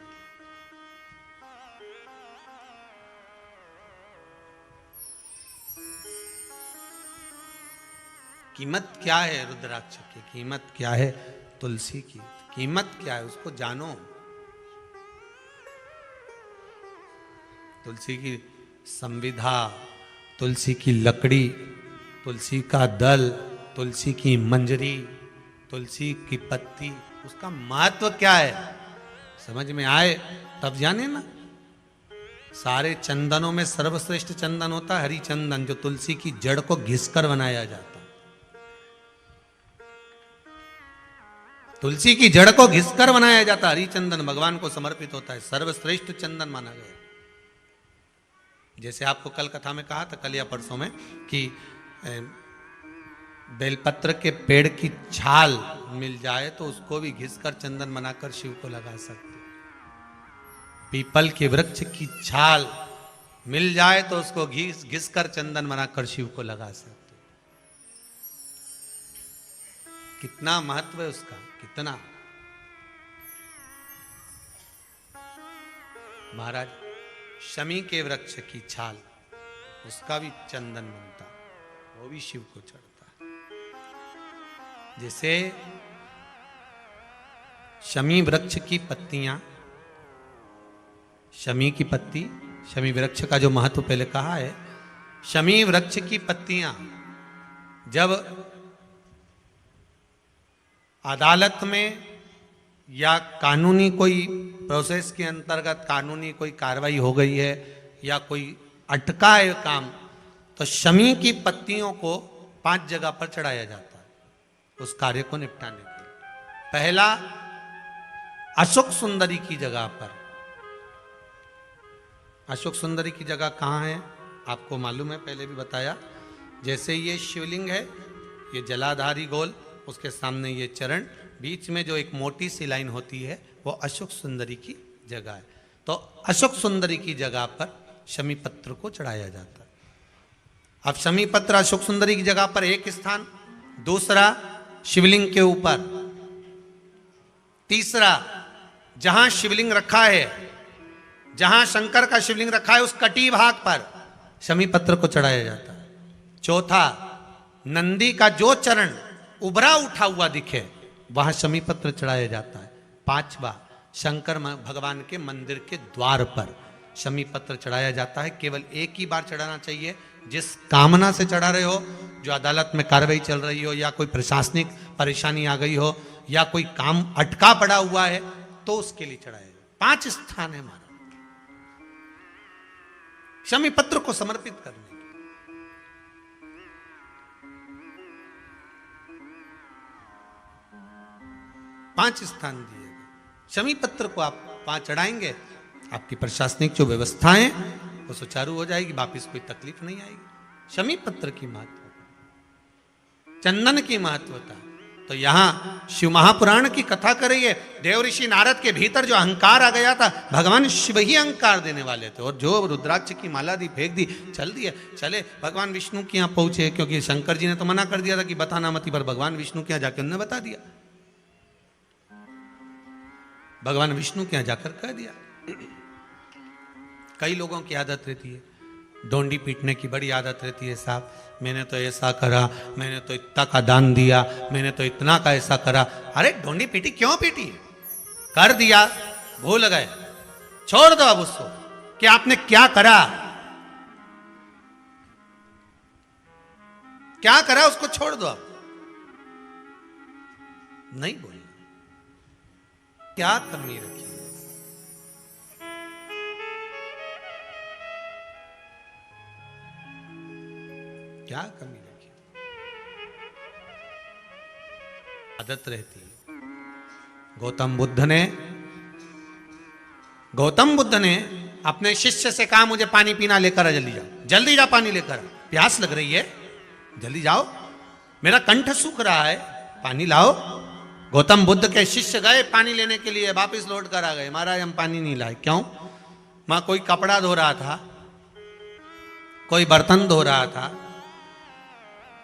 कीमत क्या है रुद्राक्ष की, कीमत क्या है तुलसी की, कीमत क्या है उसको जानो। तुलसी की संविधा, तुलसी की लकड़ी, तुलसी का दल, तुलसी की मंजरी, तुलसी की पत्ती, उसका महत्व क्या है समझ में आए तब जाने ना। सारे चंदनों में सर्वश्रेष्ठ चंदन होता है हरि चंदन, जो तुलसी की जड़ को घिसकर बनाया जाता है। तुलसी की जड़ को घिसकर बनाया जाता है, हरि चंदन भगवान को समर्पित होता है, सर्वश्रेष्ठ चंदन माना गया। जैसे आपको कल कथा में कहा था, कल या परसों में, कि बेलपत्र के पेड़ की छाल मिल जाए तो उसको भी घिसकर चंदन बनाकर शिव को लगा सकते। पीपल के वृक्ष की छाल मिल जाए तो उसको घिसकर चंदन बनाकर शिव को लगा सकते। कितना महत्व है उसका, कितना। महाराज शमी के वृक्ष की छाल, उसका भी चंदन बनता, वो भी शिव को चढ़ता है। जैसे शमी वृक्ष की पत्तियां, शमी की पत्ती, शमी वृक्ष का जो महत्व पहले कहा है, शमी वृक्ष की पत्तियां जब अदालत में या कानूनी कोई प्रोसेस के अंतर्गत कानूनी कोई कार्रवाई हो गई है या कोई अटका है काम, तो शमी की पत्तियों को 5 जगह पर चढ़ाया जाता है उस कार्य को निपटाने के लिए। पहला, अशोक सुंदरी की जगह पर। अशोक सुंदरी की जगह कहाँ है? आपको मालूम है, पहले भी बताया, जैसे ये शिवलिंग है, ये जलाधारी गोल, उसके सामने ये चरण, बीच में जो एक मोटी सी लाइन होती है वो अशोक सुंदरी की जगह है। तो अशोक सुंदरी की जगह पर शमी पत्र को चढ़ाया जाता है। अब शमी पत्र अशोक सुंदरी की जगह पर एक स्थान, दूसरा शिवलिंग के ऊपर, तीसरा जहां शिवलिंग रखा है, जहां शंकर का शिवलिंग रखा है उस कटी भाग पर शमी पत्र को चढ़ाया जाता है। चौथा, नंदी का जो चरण उभरा उठा हुआ दिखे वहां शमी पत्र चढ़ाया जाता है। पांचवा, शंकर भगवान के मंदिर के द्वार पर शमी पत्र चढ़ाया जाता है। केवल एक ही बार चढ़ाना चाहिए। जिस कामना से चढ़ा रहे हो, जो अदालत में कार्रवाई चल रही हो, या कोई प्रशासनिक परेशानी आ गई हो, या कोई काम अटका पड़ा हुआ है, तो उसके लिए चढ़ाया जाए। 5 स्थान है हमारा शमी पत्र को समर्पित करने। 5 स्थान दिए गए। शमी पत्र को आप 5 चढ़ाएंगे, आपकी प्रशासनिक जो व्यवस्थाएं वो सुचारू हो जाएगी, वापिस कोई तकलीफ नहीं आएगी। शमी पत्र की महत्वता, चंदन की महत्वता। तो यहां शिव महापुराण की कथा कर रही है। देव ऋषि नारद के भीतर जो अहंकार आ गया था, भगवान शिव ही अहंकार देने वाले थे, और जो रुद्राक्ष की माला दी, फेंक दी, चल दिया, चले भगवान विष्णु के यहाँ पहुंचे, क्योंकि शंकर जी ने तो मना कर दिया था कि बताना मती, पर भगवान विष्णु के यहाँ जाकर उन्होंने बता दिया। भगवान विष्णु के यहां जाकर कह दिया। कई लोगों की आदत रहती है, डोंडी पीटने की बड़ी आदत रहती है। साहब मैंने तो ऐसा करा, मैंने तो इतना का दान दिया, मैंने तो इतना का ऐसा करा। अरे डोंडी पीटी क्यों पीटी? कर दिया, भूल गए, छोड़ दो अब उसको कि आपने क्या करा, क्या करा उसको छोड़ दो। अब नहीं बोलना, क्या कमी रखी, क्या कमी रखी, आदत रहती है। गौतम बुद्ध ने अपने शिष्य से कहा, मुझे पानी पीना लेकर आ, जल्दी जाओ, जल्दी जा, पानी लेकर, प्यास लग रही है, जल्दी जाओ, मेरा कंठ सूख रहा है, पानी लाओ। गौतम बुद्ध के शिष्य गए पानी लेने के लिए, वापस लौट कर आ गए, महाराज हम पानी नहीं लाए। क्यों? मां कोई कपड़ा धो रहा था, कोई बर्तन धो रहा था,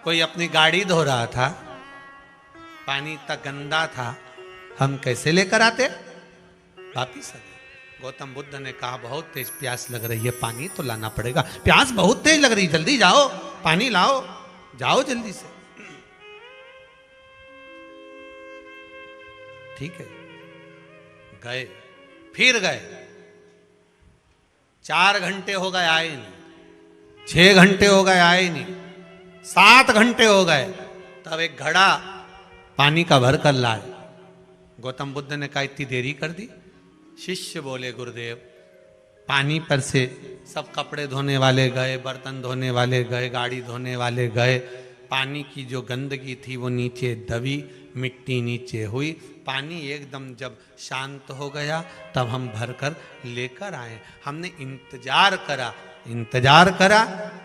कोई अपनी गाड़ी धो रहा था, पानी इतना गंदा था, हम कैसे लेकर आते? वापिस आ गए। गौतम बुद्ध ने कहा, बहुत तेज प्यास लग रही है, पानी तो लाना पड़ेगा, प्यास बहुत तेज लग रही है, जल्दी जाओ, पानी लाओ, जाओ जल्दी से। ठीक है, गए, फिर गए, 4 घंटे हो गए आए नहीं, 6 घंटे हो गए आए नहीं, 7 घंटे हो गए, तब एक घड़ा पानी का भर कर लाए। गौतम बुद्ध ने कहा, इतनी देरी कर दी? शिष्य बोले, गुरुदेव पानी पर से सब कपड़े धोने वाले गए, बर्तन धोने वाले गए, गाड़ी धोने वाले गए, पानी की जो गंदगी थी वो नीचे दबी, मिट्टी नीचे हुई, पानी एकदम जब शांत हो गया तब हम भरकर लेकर आए। हमने इंतजार करा,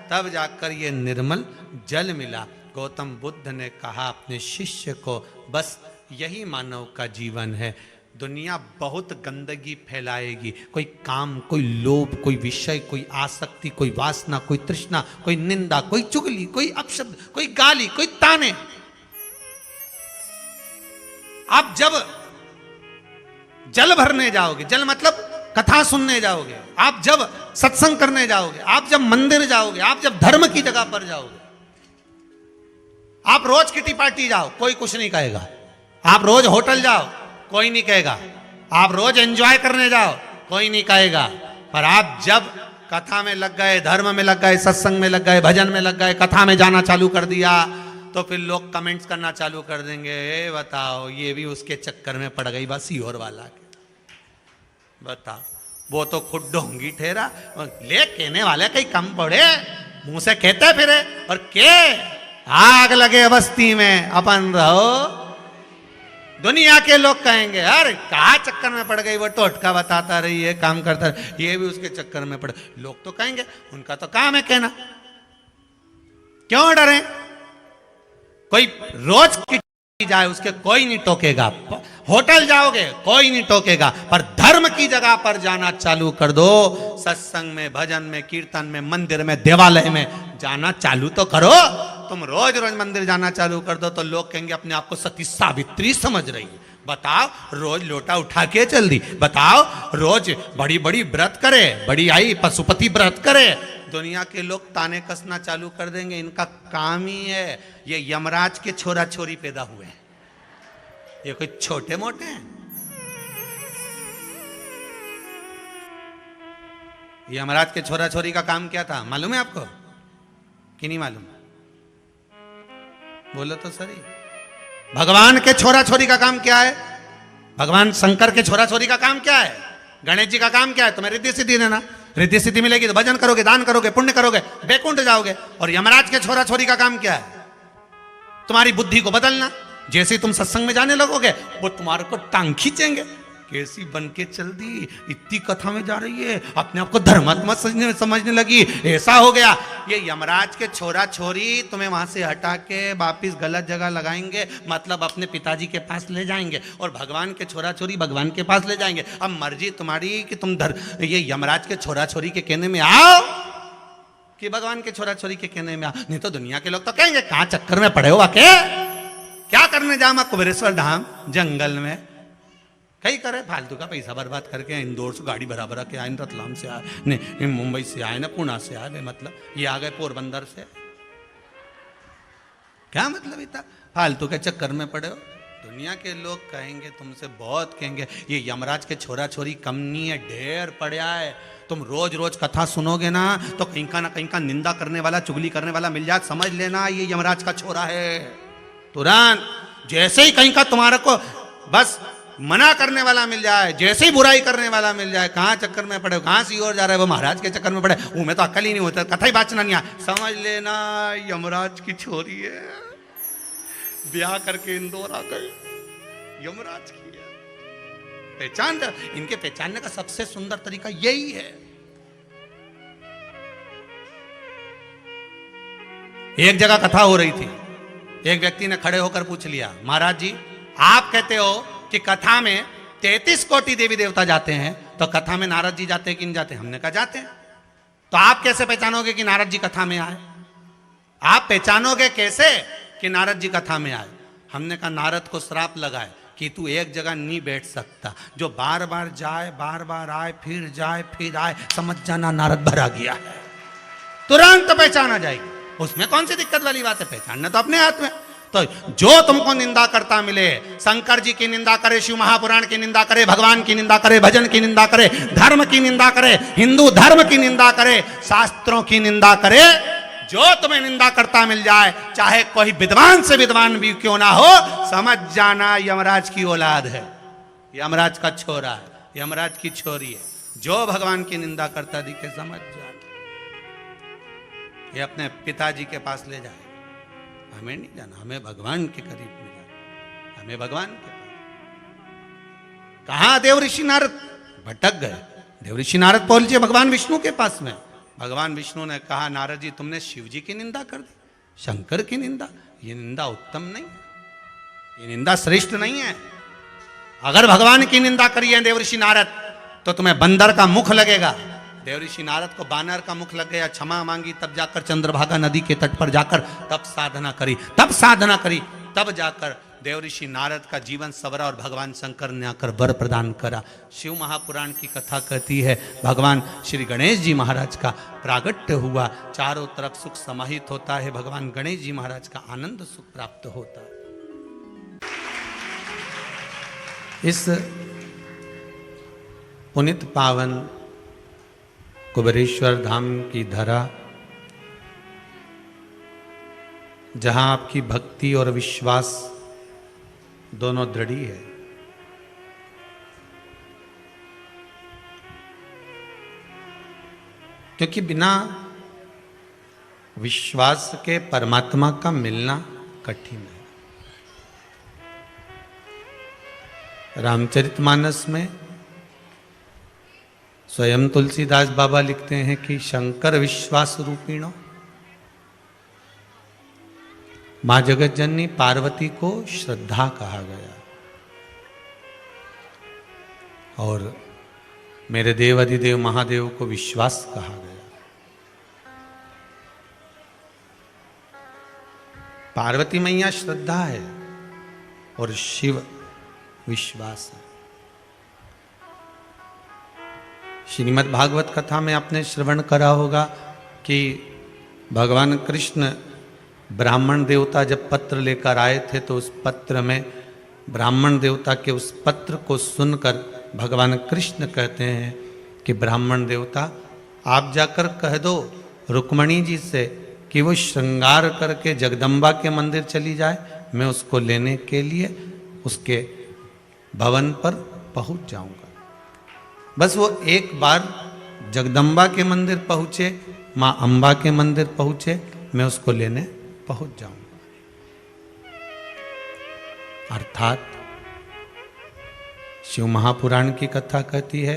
तब जाकर ये निर्मल जल मिला। गौतम बुद्ध ने कहा अपने शिष्य को, बस यही मानव का जीवन है। दुनिया बहुत गंदगी फैलाएगी, कोई काम, कोई लोभ, कोई विषय, कोई आसक्ति, कोई वासना, कोई तृष्णा, कोई निंदा, कोई चुगली, कोई अपशब्द, कोई गाली, कोई ताने। आप जब जल भरने जाओगे, जल मतलब कथा सुनने जाओगे, आप जब सत्संग करने जाओगे, आप जब मंदिर जाओगे, आप जब धर्म की जगह पर जाओगे, आप रोज किटी पार्टी जाओ, कोई कुछ नहीं कहेगा। आप रोज होटल जाओ, कोई नहीं कहेगा। आप रोज एंजॉय करने जाओ, कोई नहीं कहेगा। पर आप जब कथा में लग गए, धर्म में लग गए, सत्संग में लग गए, भजन में लग गए, कथा में जाना चालू कर दिया, तो फिर लोग कमेंट्स करना चालू कर देंगे, ए बताओ ये भी उसके चक्कर में पड़ गई, बस सीहोर वाला के। बताओ, वो तो खुद ढोंगी ठहरा, ले कहने वाले कहीं कम पड़े, मुंह से कहते फिरे, और के आग लगे बस्ती में अपन रहो। दुनिया के लोग कहेंगे अरे कहाँ चक्कर में पड़ गई, वो टोटका बताता रही है, काम करता रही, ये भी उसके चक्कर में पड़। लोग तो कहेंगे, उनका तो काम है कहना, क्यों डरे? कोई रोज की जाए उसके कोई नहीं टोकेगा, होटल जाओगे कोई नहीं टोकेगा, पर धर्म की जगह पर जाना चालू कर दो, सत्संग में, भजन में, कीर्तन में, मंदिर में, देवालय में जाना चालू तो करो। तुम रोज रोज मंदिर जाना चालू कर दो तो लोग कहेंगे अपने आप को सती सावित्री समझ रही है। बताओ, रोज लोटा उठा के चल दी, बताओ रोज बड़ी बड़ी व्रत करे, बड़ी आई पशुपति व्रत करे, दुनिया के लोग ताने कसना चालू कर देंगे। इनका काम ही है, ये यमराज के छोरा छोरी पैदा हुए हैं, ये कोई छोटे मोटे हैं? यमराज के छोरा छोरी का काम क्या था मालूम है आपको कि नहीं मालूम? बोलो तो सही। भगवान के छोरा छोरी का काम क्या है? भगवान शंकर के छोरा छोरी का काम क्या है? गणेश जी का काम क्या है? तुम्हें रिद्धि सिद्धि देना, रिद्धि सिद्धि मिलेगी तो भजन करोगे, दान करोगे, पुण्य करोगे, बैकुंठ जाओगे। और यमराज के छोरा छोरी का काम क्या है? तुम्हारी बुद्धि को बदलना। जैसे तुम सत्संग में जाने लगोगे वो तुम्हारे को टांग खींचेंगे, कैसी बन के चल दी, इतनी कथा में जा रही है, अपने आप को धर्मात्मा समझने लगी, ऐसा हो गया। ये यमराज के छोरा छोरी तुम्हें वहां से हटा के वापिस गलत जगह लगाएंगे, मतलब अपने पिताजी के पास ले जाएंगे, और भगवान के छोरा छोरी भगवान के पास ले जाएंगे। अब मर्जी तुम्हारी कि तुम ये यमराज के छोरा छोरी के कहने में आओ कि भगवान के छोरा छोरी के कहने में आओ। नहीं तो दुनिया के लोग तो कहेंगे कहां चक्कर में पड़े हो, आके क्या करने जामा कुबेरेश्वर धाम जंगल में, कई करे फालतू का पैसा बर्बाद करके। इंदौर से गाड़ी भरा भरा के आए, रतलाम से आए, नहीं मुंबई से आए, ना पुणे से आए, मतलब ये आ गए पोरबंदर से, क्या मतलब इतना फालतू के चक्कर में पड़े हो? दुनिया के लोग कहेंगे तुमसे, बहुत कहेंगे ये यमराज के छोरा छोरी कम नहीं है, ढेर पड़ा है। तुम रोज रोज कथा सुनोगे ना तो कहीं का निंदा करने वाला, चुगली करने वाला मिल जाए, समझ लेना ये यमराज का छोरा है। तुरंत जैसे ही कहीं का तुम्हारे को बस मना करने वाला मिल जाए, जैसे ही बुराई करने वाला मिल जाए, कहाँ चक्कर में पड़े, कहाँ सी ओर जा रहे हो, वो महाराज के चक्कर में पड़े, वो में तो अकल ही नहीं होता, कथा ही बाचना नहीं आ, समझ लेना यमराज की छोरी है, ब्याह करके इंदौर आ गए, यमराज की है। पहचान, इनके पहचानने का सबसे सुंदर तरीका यही है। एक जगह कथा हो रही थी, एक व्यक्ति ने खड़े होकर पूछ लिया, महाराज जी आप कहते हो कि कथा में 33 कोटि देवी देवता जाते हैं, तो कथा में नारद जी जाते हैं कि नहीं जाते? हमने कहा जाते हैं। तो आप कैसे पहचानोगे कि नारद जी कथा में आए? आप पहचानोगे कैसे कि नारद जी कथा में आए? हमने कहा नारद को श्राप लगाए कि तू एक जगह नहीं बैठ सकता, जो बार बार जाए, बार बार आए, फिर जाए, फिर आए, समझ जाना नारद भरा गया है। तुरंत पहचाना जाएगी, उसमें कौन सी दिक्कत वाली बात है? पहचानना तो अपने हाथ में। तो जो तुमको निंदा करता मिले, शंकर जी की निंदा करे, शिव महापुराण की निंदा करे, भगवान की निंदा करे, भजन की निंदा करे, धर्म की निंदा करे, हिंदू धर्म की निंदा करे, शास्त्रों की निंदा करे, जो तुम्हें निंदा करता मिल जाए, चाहे कोई विद्वान से विद्वान भी क्यों ना हो, समझ जाना यमराज की औलाद है, यमराज का छोरा है, यमराज की छोरी है। जो भगवान की निंदा करता दिखे, समझ जाना ये अपने पिताजी के पास ले जाए। हमें नहीं जाना, हमें भगवान के करीब में जाना, हमें भगवान के पास। कहां देव ऋषि नारद भटक गए, देव ऋषि नारद पहुंचे भगवान विष्णु के पास में। भगवान विष्णु ने कहा नारद जी तुमने शिव जी की निंदा कर दी, शंकर की निंदा, ये निंदा उत्तम नहीं है, ये निंदा श्रेष्ठ नहीं है। अगर भगवान की निंदा करी है देव ऋषि नारद तो तुम्हें बंदर का मुख लगेगा। देव ऋषि नारद को बानर का मुख लग गया, क्षमा मांगी, तब जाकर चंद्रभागा नदी के तट पर जाकर तब साधना करी, तब जाकर देव ऋषि नारद का जीवन सवरा और भगवान शंकर ने आकर वर प्रदान करा। शिव महापुराण की कथा कहती है भगवान श्री गणेश जी महाराज का प्रागट्य हुआ, चारों तरफ सुख समाहित होता है, भगवान गणेश जी महाराज का आनंद सुख प्राप्त होता है। इस पुनित पावन कुबेरेश्वर धाम की धरा, जहां आपकी भक्ति और विश्वास दोनों दृढ़ है, क्योंकि बिना विश्वास के परमात्मा का मिलना कठिन है। रामचरितमानस में स्वयं तुलसीदास बाबा लिखते हैं कि शंकर विश्वास रूपिणो, मां जगत जननी पार्वती को श्रद्धा कहा गया और मेरे देव अधिदेव महादेव को विश्वास कहा गया। पार्वती मैया श्रद्धा है और शिव विश्वास है। श्रीमद् भागवत कथा में आपने श्रवण करा होगा कि भगवान कृष्ण ब्राह्मण देवता जब पत्र लेकर आए थे तो उस पत्र में ब्राह्मण देवता के उस पत्र को सुनकर भगवान कृष्ण कहते हैं कि ब्राह्मण देवता आप जाकर कह दो रुक्मणी जी से कि वो श्रृंगार करके जगदम्बा के मंदिर चली जाए, मैं उसको लेने के लिए उसके भवन पर पहुंच जाऊंगा। बस वो एक बार जगदम्बा के मंदिर पहुंचे, मां अंबा के मंदिर पहुंचे, मैं उसको लेने पहुंच जाऊंगा। अर्थात शिव महापुराण की कथा कहती है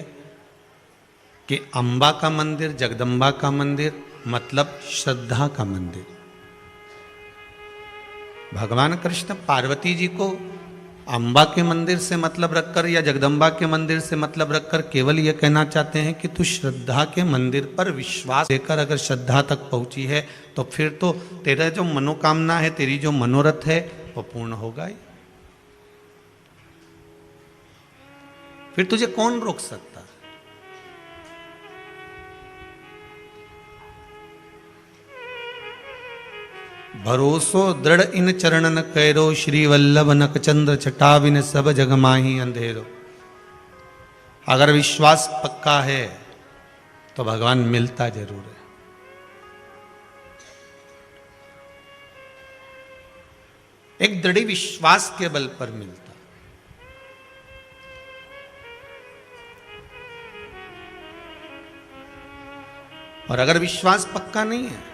कि अंबा का मंदिर, जगदम्बा का मंदिर मतलब श्रद्धा का मंदिर। भगवान कृष्ण पार्वती जी को अंबा के मंदिर से मतलब रखकर या जगदम्बा के मंदिर से मतलब रखकर केवल यह कहना चाहते हैं कि तू श्रद्धा के मंदिर पर विश्वास लेकर अगर श्रद्धा तक पहुंची है तो फिर तो तेरा जो मनोकामना है, तेरी जो मनोरथ है वो पूर्ण होगा ही। फिर तुझे कौन रोक सकता है? भरोसो दृढ़ इन चरणन कैरो, श्री वल्लभ नक चंद्र छटाविन सब जग माही अंधेरो। अगर विश्वास पक्का है तो भगवान मिलता जरूर है। एक दृढ़ विश्वास के बल पर मिलता। और अगर विश्वास पक्का नहीं है,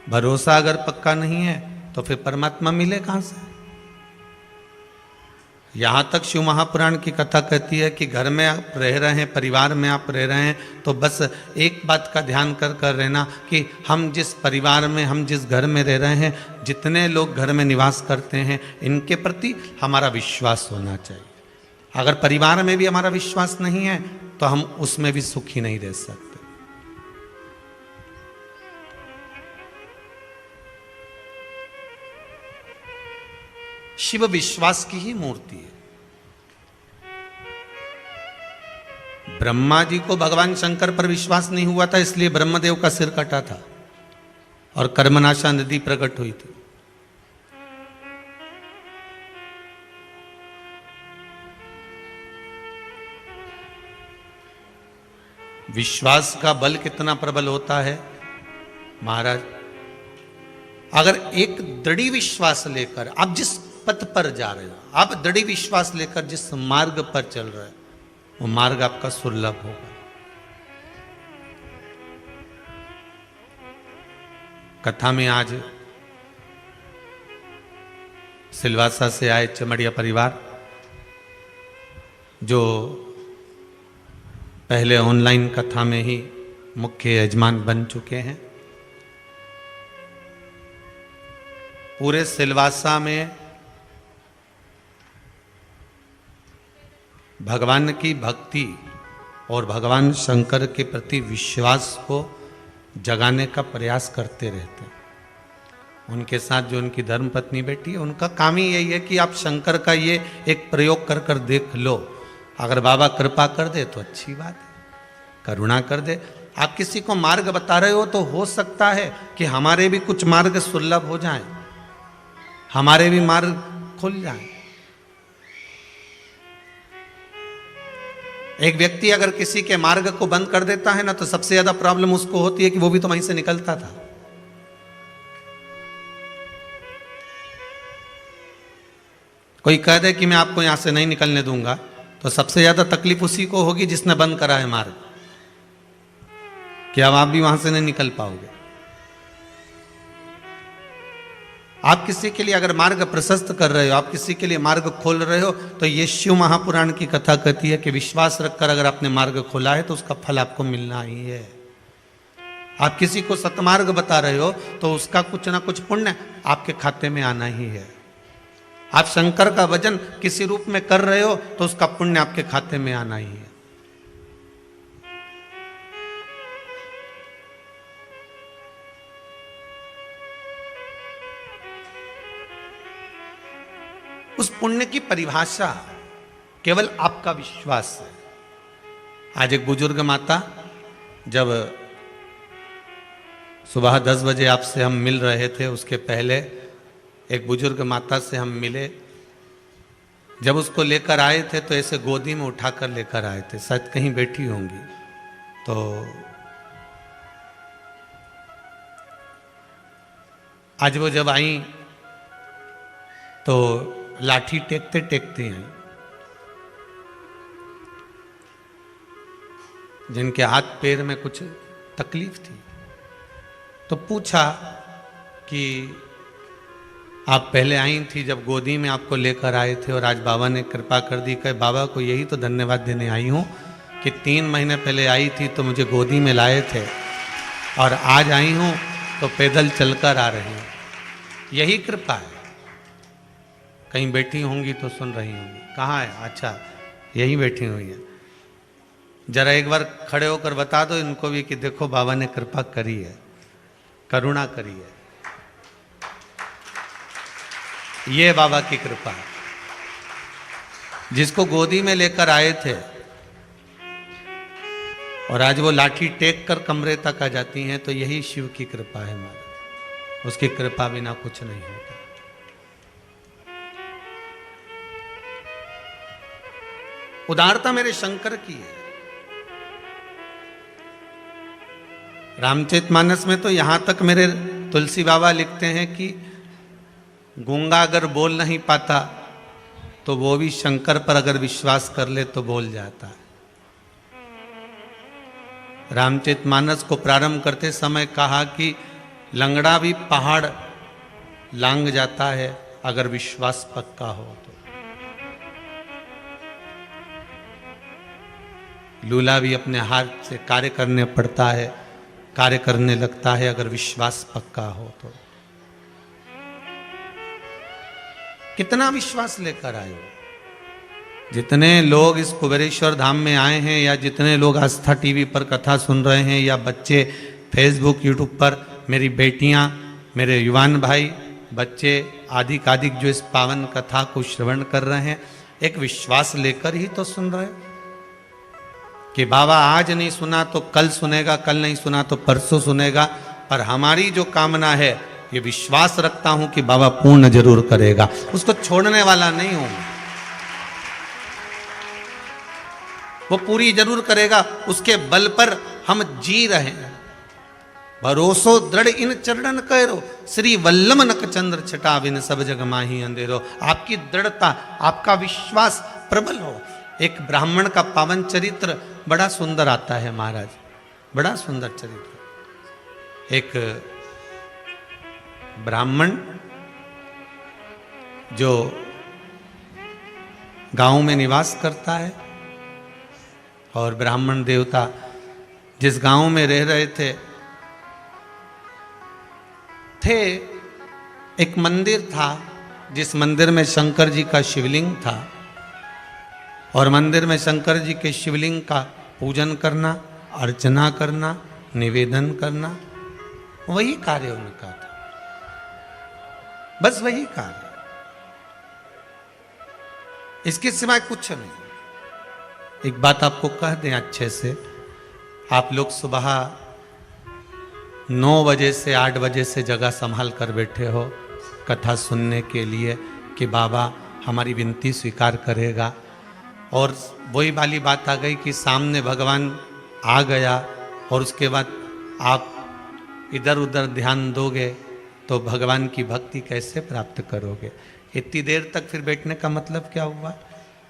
भरोसा अगर पक्का नहीं है तो फिर परमात्मा मिले कहां से? यहां तक शिव महापुराण की कथा कहती है कि घर में आप रह रहे हैं, परिवार में आप रह रहे हैं, तो बस एक बात का ध्यान कर कर रहना कि हम जिस परिवार में, हम जिस घर में रह रहे हैं, जितने लोग घर में निवास करते हैं, इनके प्रति हमारा विश्वास होना चाहिए। अगर परिवार में भी हमारा विश्वास नहीं है तो हम उसमें भी सुखी नहीं रह सकते। शिव विश्वास की ही मूर्ति है। ब्रह्मा जी को भगवान शंकर पर विश्वास नहीं हुआ था, इसलिए ब्रह्मदेव का सिर कटा था और कर्मनाशा नदी प्रकट हुई थी। विश्वास का बल कितना प्रबल होता है महाराज। अगर एक दृढ़ विश्वास लेकर आप जिस पथ पर जा रहे हो, आप दृढ़ विश्वास लेकर जिस मार्ग पर चल रहे हो, वो मार्ग आपका सुलभ होगा। कथा में आज सिलवासा से आए चमड़िया परिवार, जो पहले ऑनलाइन कथा में ही मुख्य यजमान बन चुके हैं, पूरे सिलवासा में भगवान की भक्ति और भगवान शंकर के प्रति विश्वास को जगाने का प्रयास करते रहते हैं। उनके साथ जो उनकी धर्म पत्नी बैठी है, उनका काम ही यही है कि आप शंकर का ये एक प्रयोग कर कर देख लो। अगर बाबा कृपा कर दे तो अच्छी बात है, करुणा कर दे। आप किसी को मार्ग बता रहे हो तो हो सकता है कि हमारे भी कुछ मार्ग सुलभ हो जाएं, हमारे भी मार्ग खुल जाएं। एक व्यक्ति अगर किसी के मार्ग को बंद कर देता है ना, तो सबसे ज्यादा प्रॉब्लम उसको होती है कि वो भी तो वहीं से निकलता था। कोई कह दे कि मैं आपको यहां से नहीं निकलने दूंगा, तो सबसे ज्यादा तकलीफ उसी को होगी जिसने बंद करा है मार्ग, कि अब आप भी वहां से नहीं निकल पाओगे। आप किसी के लिए अगर मार्ग प्रशस्त कर रहे हो, आप किसी के लिए मार्ग खोल रहे हो, तो ये शिव महापुराण की कथा कहती है कि विश्वास रखकर अगर आपने मार्ग खोला है तो उसका फल आपको मिलना ही है। आप किसी को सतमार्ग बता रहे हो तो उसका कुछ ना कुछ पुण्य आपके खाते में आना ही है। आप शंकर का भजन किसी रूप में कर रहे हो तो उसका पुण्य आपके खाते में आना ही है। उस पुण्य की परिभाषा केवल आपका विश्वास है। आज एक बुजुर्ग माता, जब सुबह 10 बजे आपसे हम मिल रहे थे, उसके पहले एक बुजुर्ग माता से हम मिले। जब उसको लेकर आए थे तो ऐसे गोदी में उठाकर लेकर आए थे, शायद कहीं बैठी होंगी। तो आज वो जब आई तो लाठी टेकते टेकते हैं, जिनके हाथ पैर में कुछ तकलीफ थी। तो पूछा कि आप पहले आई थी जब गोदी में आपको लेकर आए थे और आज बाबा ने कृपा कर दी। कहे बाबा को यही तो धन्यवाद देने आई हूँ कि 3 महीने पहले आई थी तो मुझे गोदी में लाए थे और आज आई हूँ तो पैदल चलकर आ रही हूँ। यही कृपा है। कहीं बैठी होंगी तो सुन रही होंगी। कहाँ है? अच्छा, यही बैठी हुई है। जरा एक बार खड़े होकर बता दो इनको भी कि देखो बाबा ने कृपा करी है, करुणा करी है। ये बाबा की कृपा है। जिसको गोदी में लेकर आए थे और आज वो लाठी टेक कर कमरे तक आ जाती हैं, तो यही शिव की कृपा है हमारा। उसकी कृपा बिना कुछ नहीं होता। उदारता मेरे शंकर की है। रामचरितमानस में तो यहां तक मेरे तुलसी बाबा लिखते हैं कि गूंगा अगर बोल नहीं पाता तो वो भी शंकर पर अगर विश्वास कर ले तो बोल जाता है। रामचरितमानस को प्रारंभ करते समय कहा कि लंगड़ा भी पहाड़ लांग जाता है अगर विश्वास पक्का हो तो। लूला भी अपने हाथ से कार्य करने पड़ता है, कार्य करने लगता है अगर विश्वास पक्का हो तो। कितना विश्वास लेकर आए हो। जितने लोग इस कुबेरेश्वर धाम में आए हैं या जितने लोग आस्था टीवी पर कथा सुन रहे हैं या बच्चे फेसबुक यूट्यूब पर, मेरी बेटियां, मेरे युवान भाई, बच्चे आदिकादिक जो इस पावन कथा को श्रवण कर रहे हैं, एक विश्वास लेकर ही तो सुन रहे हैं कि बाबा आज नहीं सुना तो कल सुनेगा, कल नहीं सुना तो परसों सुनेगा। पर हमारी जो कामना है, ये विश्वास रखता हूं कि बाबा पूर्ण जरूर करेगा। उसको छोड़ने वाला नहीं हूं, वो पूरी जरूर करेगा। उसके बल पर हम जी रहे हैं। भरोसो दृढ़ इन चरणन करो, श्री वल्लभ नक चंद्र छटा बिन सब जग माही अंधेरो। आपकी दृढ़ता, आपका विश्वास प्रबल हो। एक ब्राह्मण का पावन चरित्र बड़ा सुंदर आता है महाराज, बड़ा सुंदर चरित्र। एक ब्राह्मण जो गांव में निवास करता है और ब्राह्मण देवता जिस गांव में रह रहे थे एक मंदिर था जिस मंदिर में शंकर जी का शिवलिंग था और मंदिर में शंकर जी के शिवलिंग का पूजन करना, अर्चना करना, निवेदन करना, वही कार्य उनका था। बस वही कार्य, इसके सिवाय कुछ नहीं। एक बात आपको कह दें अच्छे से, आप लोग सुबह 9 बजे से 8 बजे से जगह संभाल कर बैठे हो कथा सुनने के लिए कि बाबा हमारी विनती स्वीकार करेगा। और वही वाली बात आ गई कि सामने भगवान आ गया और उसके बाद आप इधर उधर ध्यान दोगे तो भगवान की भक्ति कैसे प्राप्त करोगे। इतनी देर तक फिर बैठने का मतलब क्या हुआ।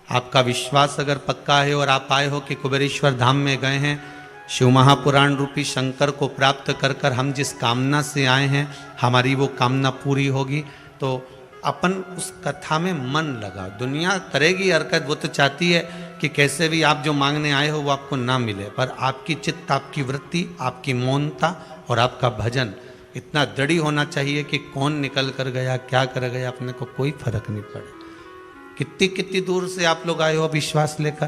आपका विश्वास अगर पक्का है और आप आए हो कि कुबेरेश्वर धाम में गए हैं, शिव महापुराण रूपी शंकर को प्राप्त कर कर हम जिस कामना से आए हैं हमारी वो कामना पूरी होगी, तो अपन उस कथा में मन लगा। दुनिया करेगी हरकत, वो तो चाहती है कि कैसे भी आप जो मांगने आए हो वो आपको ना मिले, पर आपकी चित्त, आपकी वृत्ति, आपकी मौनता और आपका भजन इतना दृढ़ होना चाहिए कि कौन निकल कर गया, क्या कर गया, अपने को कोई फर्क नहीं पड़े। कितनी कितनी दूर से आप लोग आए हो विश्वास लेकर,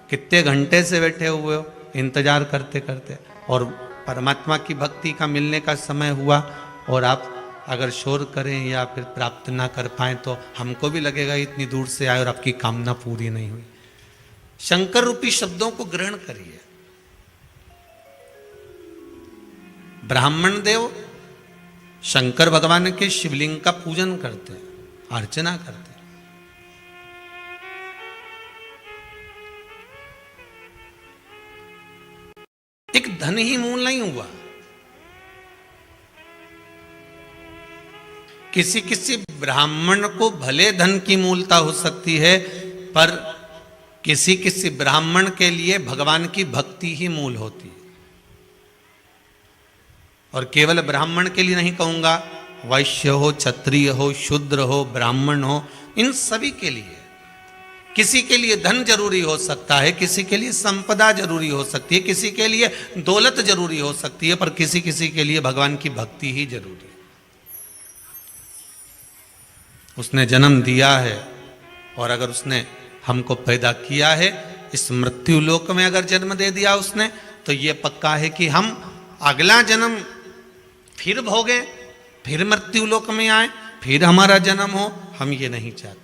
कितने घंटे से बैठे हुए हो इंतजार करते करते, और परमात्मा की भक्ति का मिलने का समय हुआ और आप अगर शोर करें या फिर प्राप्त ना कर पाए तो हमको भी लगेगा इतनी दूर से आए और आपकी कामना पूरी नहीं हुई। शंकर रूपी शब्दों को ग्रहण करिए। ब्राह्मण देव शंकर भगवान के शिवलिंग का पूजन करते हैं, अर्चना करते हैं। एक धन ही मूल नहीं हुआ। किसी किसी ब्राह्मण को भले धन की मूलता हो सकती है, पर किसी किसी ब्राह्मण के लिए भगवान की भक्ति ही मूल होती है। और केवल ब्राह्मण के लिए नहीं कहूंगा, वैश्य हो, क्षत्रिय हो, शूद्र हो, ब्राह्मण हो, इन सभी के लिए। किसी के लिए धन जरूरी हो सकता है, किसी के लिए संपदा जरूरी हो सकती है, किसी के लिए दौलत जरूरी हो सकती है, पर किसी किसी के लिए भगवान की भक्ति ही जरूरी है। उसने जन्म दिया है और अगर उसने हमको पैदा किया है, इस मृत्यु लोक में अगर जन्म दे दिया उसने, तो ये पक्का है कि हम अगला जन्म फिर भोगे, फिर मृत्यु लोक में आए, फिर हमारा जन्म हो, हम ये नहीं चाहते।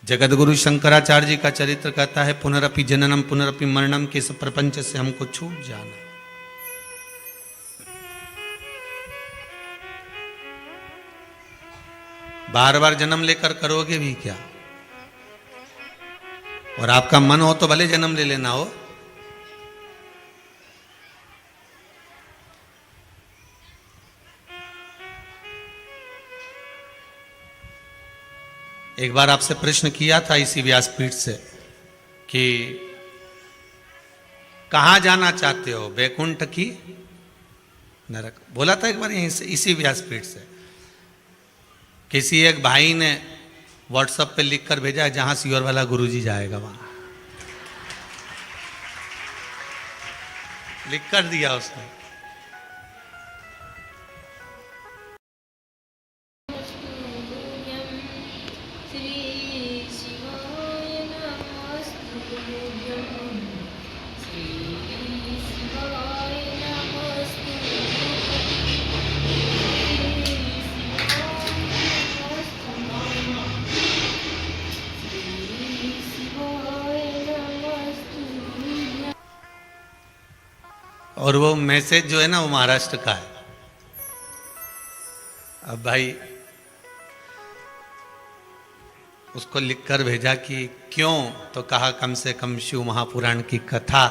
जगत गुरु शंकराचार्य जी का चरित्र कहता है, पुनरपि जननम पुनरपि मरणम, के इस प्रपंच से हमको छूट जाना। बार बार जन्म लेकर करोगे भी क्या? और आपका मन हो तो भले जन्म ले लेना हो। एक बार आपसे प्रश्न किया था इसी व्यासपीठ से कि कहां जाना चाहते हो, वैकुंठ की नरक? बोला था एक बार यहीं से, इसी व्यासपीठ से। किसी एक भाई ने व्हाट्सएप पे लिख कर भेजा है, जहां सियोर वाला गुरुजी जाएगा वहां लिख कर दिया उसने। और वो मैसेज जो है ना, वो महाराष्ट्र का है। अब भाई उसको लिखकर भेजा कि क्यों, तो कहा कम से कम शिव महापुराण की कथा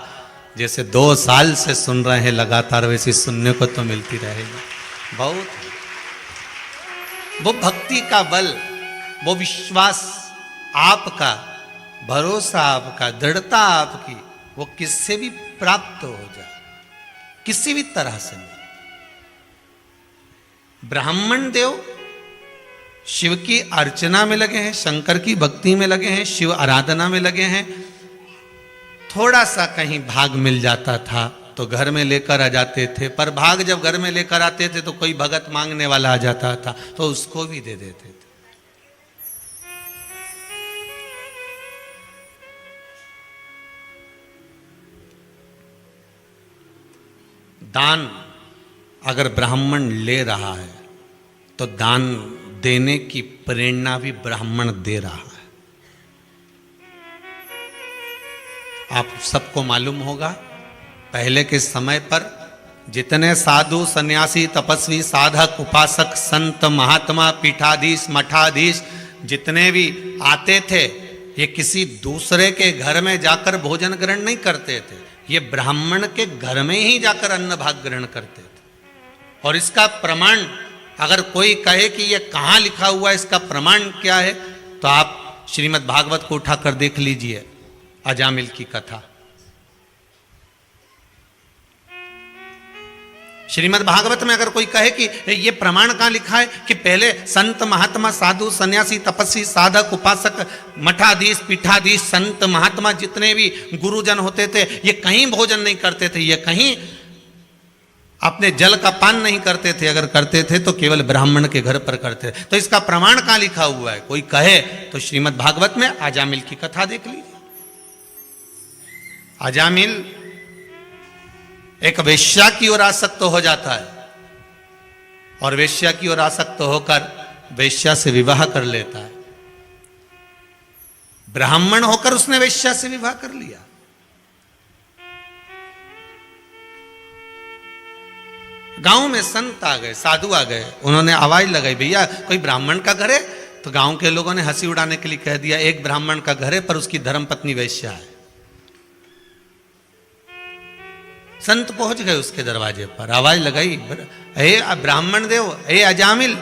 जैसे 2 साल से सुन रहे हैं लगातार, वैसी सुनने को तो मिलती रहेगी। बहुत वो भक्ति का बल, वो विश्वास आपका, भरोसा आपका, दृढ़ता आपकी, वो किससे भी प्राप्त हो जाए, किसी भी तरह से नहीं। ब्राह्मण देव शिव की अर्चना में लगे हैं, शंकर की भक्ति में लगे हैं, शिव आराधना में लगे हैं। थोड़ा सा कहीं भाग मिल जाता था तो घर में लेकर आ जाते थे, पर भाग जब घर में लेकर आते थे तो कोई भगत मांगने वाला आ जाता था तो उसको भी दे देते थे। दान अगर ब्राह्मण ले रहा है तो दान देने की प्रेरणा भी ब्राह्मण दे रहा है। आप सबको मालूम होगा, पहले के समय पर जितने साधु सन्यासी तपस्वी साधक उपासक संत महात्मा पीठाधीश मठाधीश जितने भी आते थे, ये किसी दूसरे के घर में जाकर भोजन ग्रहण नहीं करते थे, ये ब्राह्मण के घर में ही जाकर अन्न भाग ग्रहण करते थे। और इसका प्रमाण अगर कोई कहे कि ये कहाँ लिखा हुआ है, इसका प्रमाण क्या है, तो आप श्रीमद् भागवत को उठाकर देख लीजिए, अजामिल की कथा। श्रीमद् भागवत में अगर कोई कहे कि ये प्रमाण कहाँ लिखा है कि पहले संत महात्मा साधु सन्यासी तपस्वी साधक उपासक मठाधीश पीठाधीश संत महात्मा जितने भी गुरुजन होते थे ये कहीं भोजन नहीं करते थे, ये कहीं अपने जल का पान नहीं करते थे, अगर करते थे तो केवल ब्राह्मण के घर पर करते थे। तो इसका प्रमाण कहाँ लिखा हुआ है? कोई कहे तो श्रीमद् भागवत में अजामिल की कथा देख लीजिए। अजामिल एक वेश्या की ओर आसक्त हो जाता है और वेश्या की ओर आसक्त होकर वेश्या से विवाह कर लेता है। ब्राह्मण होकर उसने वेश्या से विवाह कर लिया। गांव में संत आ गए, साधु आ गए, उन्होंने आवाज लगाई भैया कोई ब्राह्मण का घर है? तो गांव के लोगों ने हंसी उड़ाने के लिए कह दिया एक ब्राह्मण का घर है पर उसकी धर्मपत्नी वेश्या है। संत पहुंच गए उसके दरवाजे पर, आवाज लगाई, हे ब्राह्मण देव, हे अजामिल,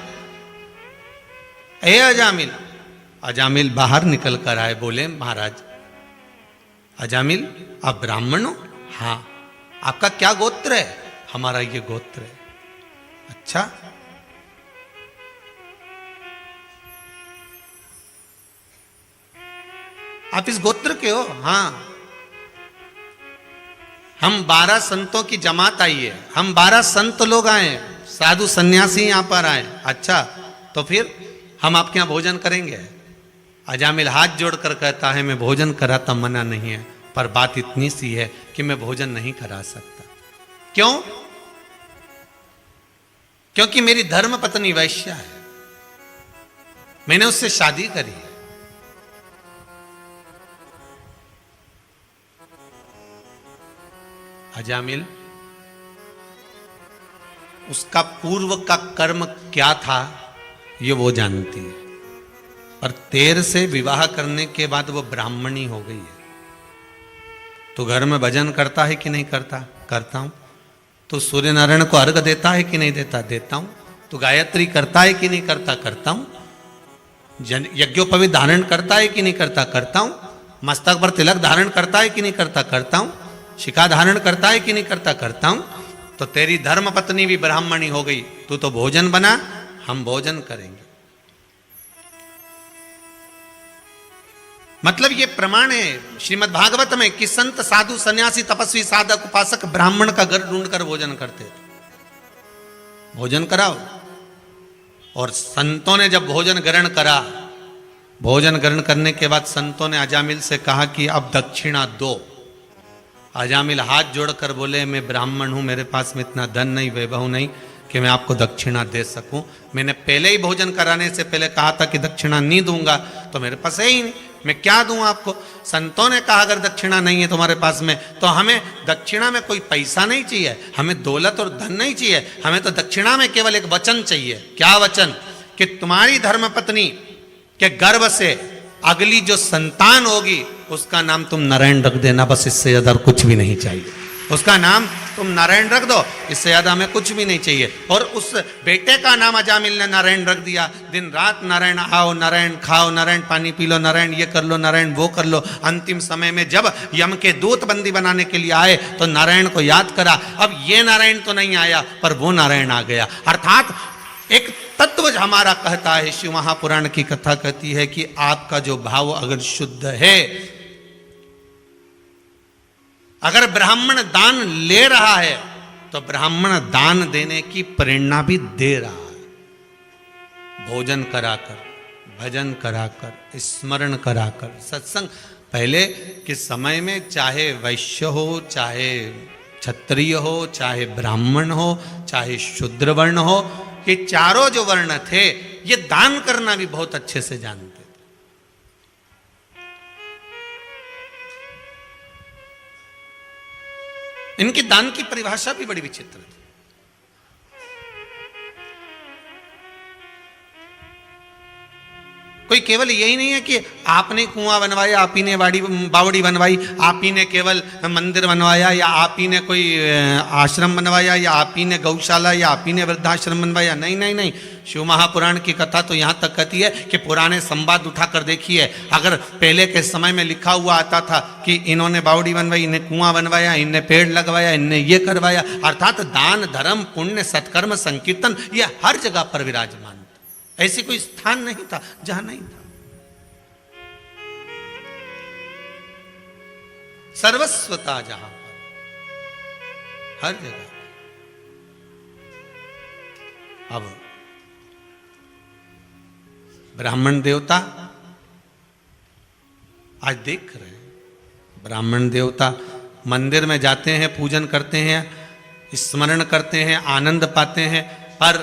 हे अजामिल। अजामिल बाहर निकल कर आए, बोले महाराज अजामिल आप ब्राह्मण हो? हाँ। आपका क्या गोत्र है? हमारा ये गोत्र है। अच्छा, आप इस गोत्र के हो? हाँ। हम 12 संतों की जमात आई है, हम 12 संत लोग आए, साधु सन्यासी यहां पर आए। अच्छा, तो फिर हम आपके यहां भोजन करेंगे? अजामिल हाथ जोड़कर कहता है मैं भोजन कराता मना नहीं है, पर बात इतनी सी है कि मैं भोजन नहीं करा सकता। क्यों? क्योंकि मेरी धर्म पत्नी वैश्या है, मैंने उससे शादी करी है। अजामिल उसका पूर्व का कर्म क्या था ये वो जानती है, और तेर से विवाह करने के बाद वो ब्राह्मणी हो गई है। तो घर में भजन करता है कि नहीं करता? करता हूं। तो सूर्य नारायण को अर्घ देता है कि नहीं देता? देता हूं। तो गायत्री करता है कि नहीं करता? करता हूं। यज्ञोपवीत धारण करता है कि नहीं करता? करता हूं। मस्तक पर तिलक धारण करता है कि नहीं करता? करता हूं। शिखा धारण करता है कि नहीं करता? करता हूं। तो तेरी धर्म पत्नी भी ब्राह्मणी हो गई, तू तो भोजन बना, हम भोजन करेंगे। मतलब ये प्रमाण है श्रीमद् भागवत में कि संत साधु सन्यासी तपस्वी साधक उपासक ब्राह्मण का घर ढूंढकर भोजन करते थे। भोजन कराओ। और संतों ने जब भोजन ग्रहण करा, भोजन ग्रहण करने के बाद संतों ने अजामिल से कहा कि अब दक्षिणा दो। अजामिल हाथ जोड़कर बोले मैं ब्राह्मण हूं, मेरे पास में इतना धन नहीं, वैभव नहीं कि मैं आपको दक्षिणा दे सकूं। मैंने पहले ही भोजन कराने से पहले कहा था कि दक्षिणा नहीं दूंगा, तो मेरे पास है ही नहीं, मैं क्या दूं आपको? संतों ने कहा अगर दक्षिणा नहीं है तुम्हारे पास में तो हमें दक्षिणा में कोई पैसा नहीं चाहिए, हमें दौलत और धन नहीं चाहिए, हमें तो दक्षिणा में केवल एक वचन चाहिए। क्या वचन? कि तुम्हारी धर्मपत्नी के गर्भ से अगली जो संतान होगी उसका नाम तुम नारायण रख देना, बस इससे ज्यादा कुछ भी नहीं चाहिए। उसका नाम तुम नारायण रख दो, इससे ज्यादा हमें कुछ भी नहीं चाहिए। और उस बेटे का नाम अजामिल ने नारायण रख दिया। दिन रात नारायण आओ, नारायण खाओ, नारायण पानी पी लो, नारायण ये कर लो, नारायण वो कर लो। अंतिम समय में जब यम के दूत बंदी बनाने के लिए आए तो नारायण को याद करा। अब ये नारायण तो नहीं आया पर वो नारायण आ गया। अर्थात एक तत्व हमारा कहता है, शिव महापुराण की कथा कहती है कि आपका जो भाव अगर शुद्ध है, अगर ब्राह्मण दान ले रहा है तो ब्राह्मण दान देने की प्रेरणा भी दे रहा है। भोजन कराकर, भजन कराकर, स्मरण कराकर, सत्संग। पहले के समय में चाहे वैश्य हो, चाहे क्षत्रिय हो, चाहे ब्राह्मण हो, चाहे शूद्र वर्ण हो, ये चारों जो वर्ण थे ये दान करना भी बहुत अच्छे से जानते थे। इनकी दान की परिभाषा भी बड़ी विचित्र थी। कोई केवल यही नहीं है कि आपने कुआं बनवाया, आप ही ने बावड़ी बनवाई, आप ही ने केवल मंदिर बनवाया, या आप ही ने कोई आश्रम बनवाया, या आप ही ने गौशाला, या आप ही ने वृद्धाश्रम बनवाया। नहीं नहीं नहीं, शिव महापुराण की कथा तो यहाँ तक कहती है कि पुराने संवाद उठाकर देखिए। अगर पहले के समय में लिखा हुआ आता था कि इन्होंने बावड़ी बनवाई, इन्हें कुआं बनवाया, इनने पेड़ लगवाया, इनने ये करवाया, अर्थात दान धर्म पुण्य सत्कर्म संकीर्तन ये हर जगह पर विराजमान था। ऐसी कोई स्थान नहीं था जहां नहीं था। सर्वस्वता जहां पर, हर जगह। अब ब्राह्मण देवता आज देख रहे हैं, ब्राह्मण देवता मंदिर में जाते हैं, पूजन करते हैं, स्मरण करते हैं, आनंद पाते हैं, पर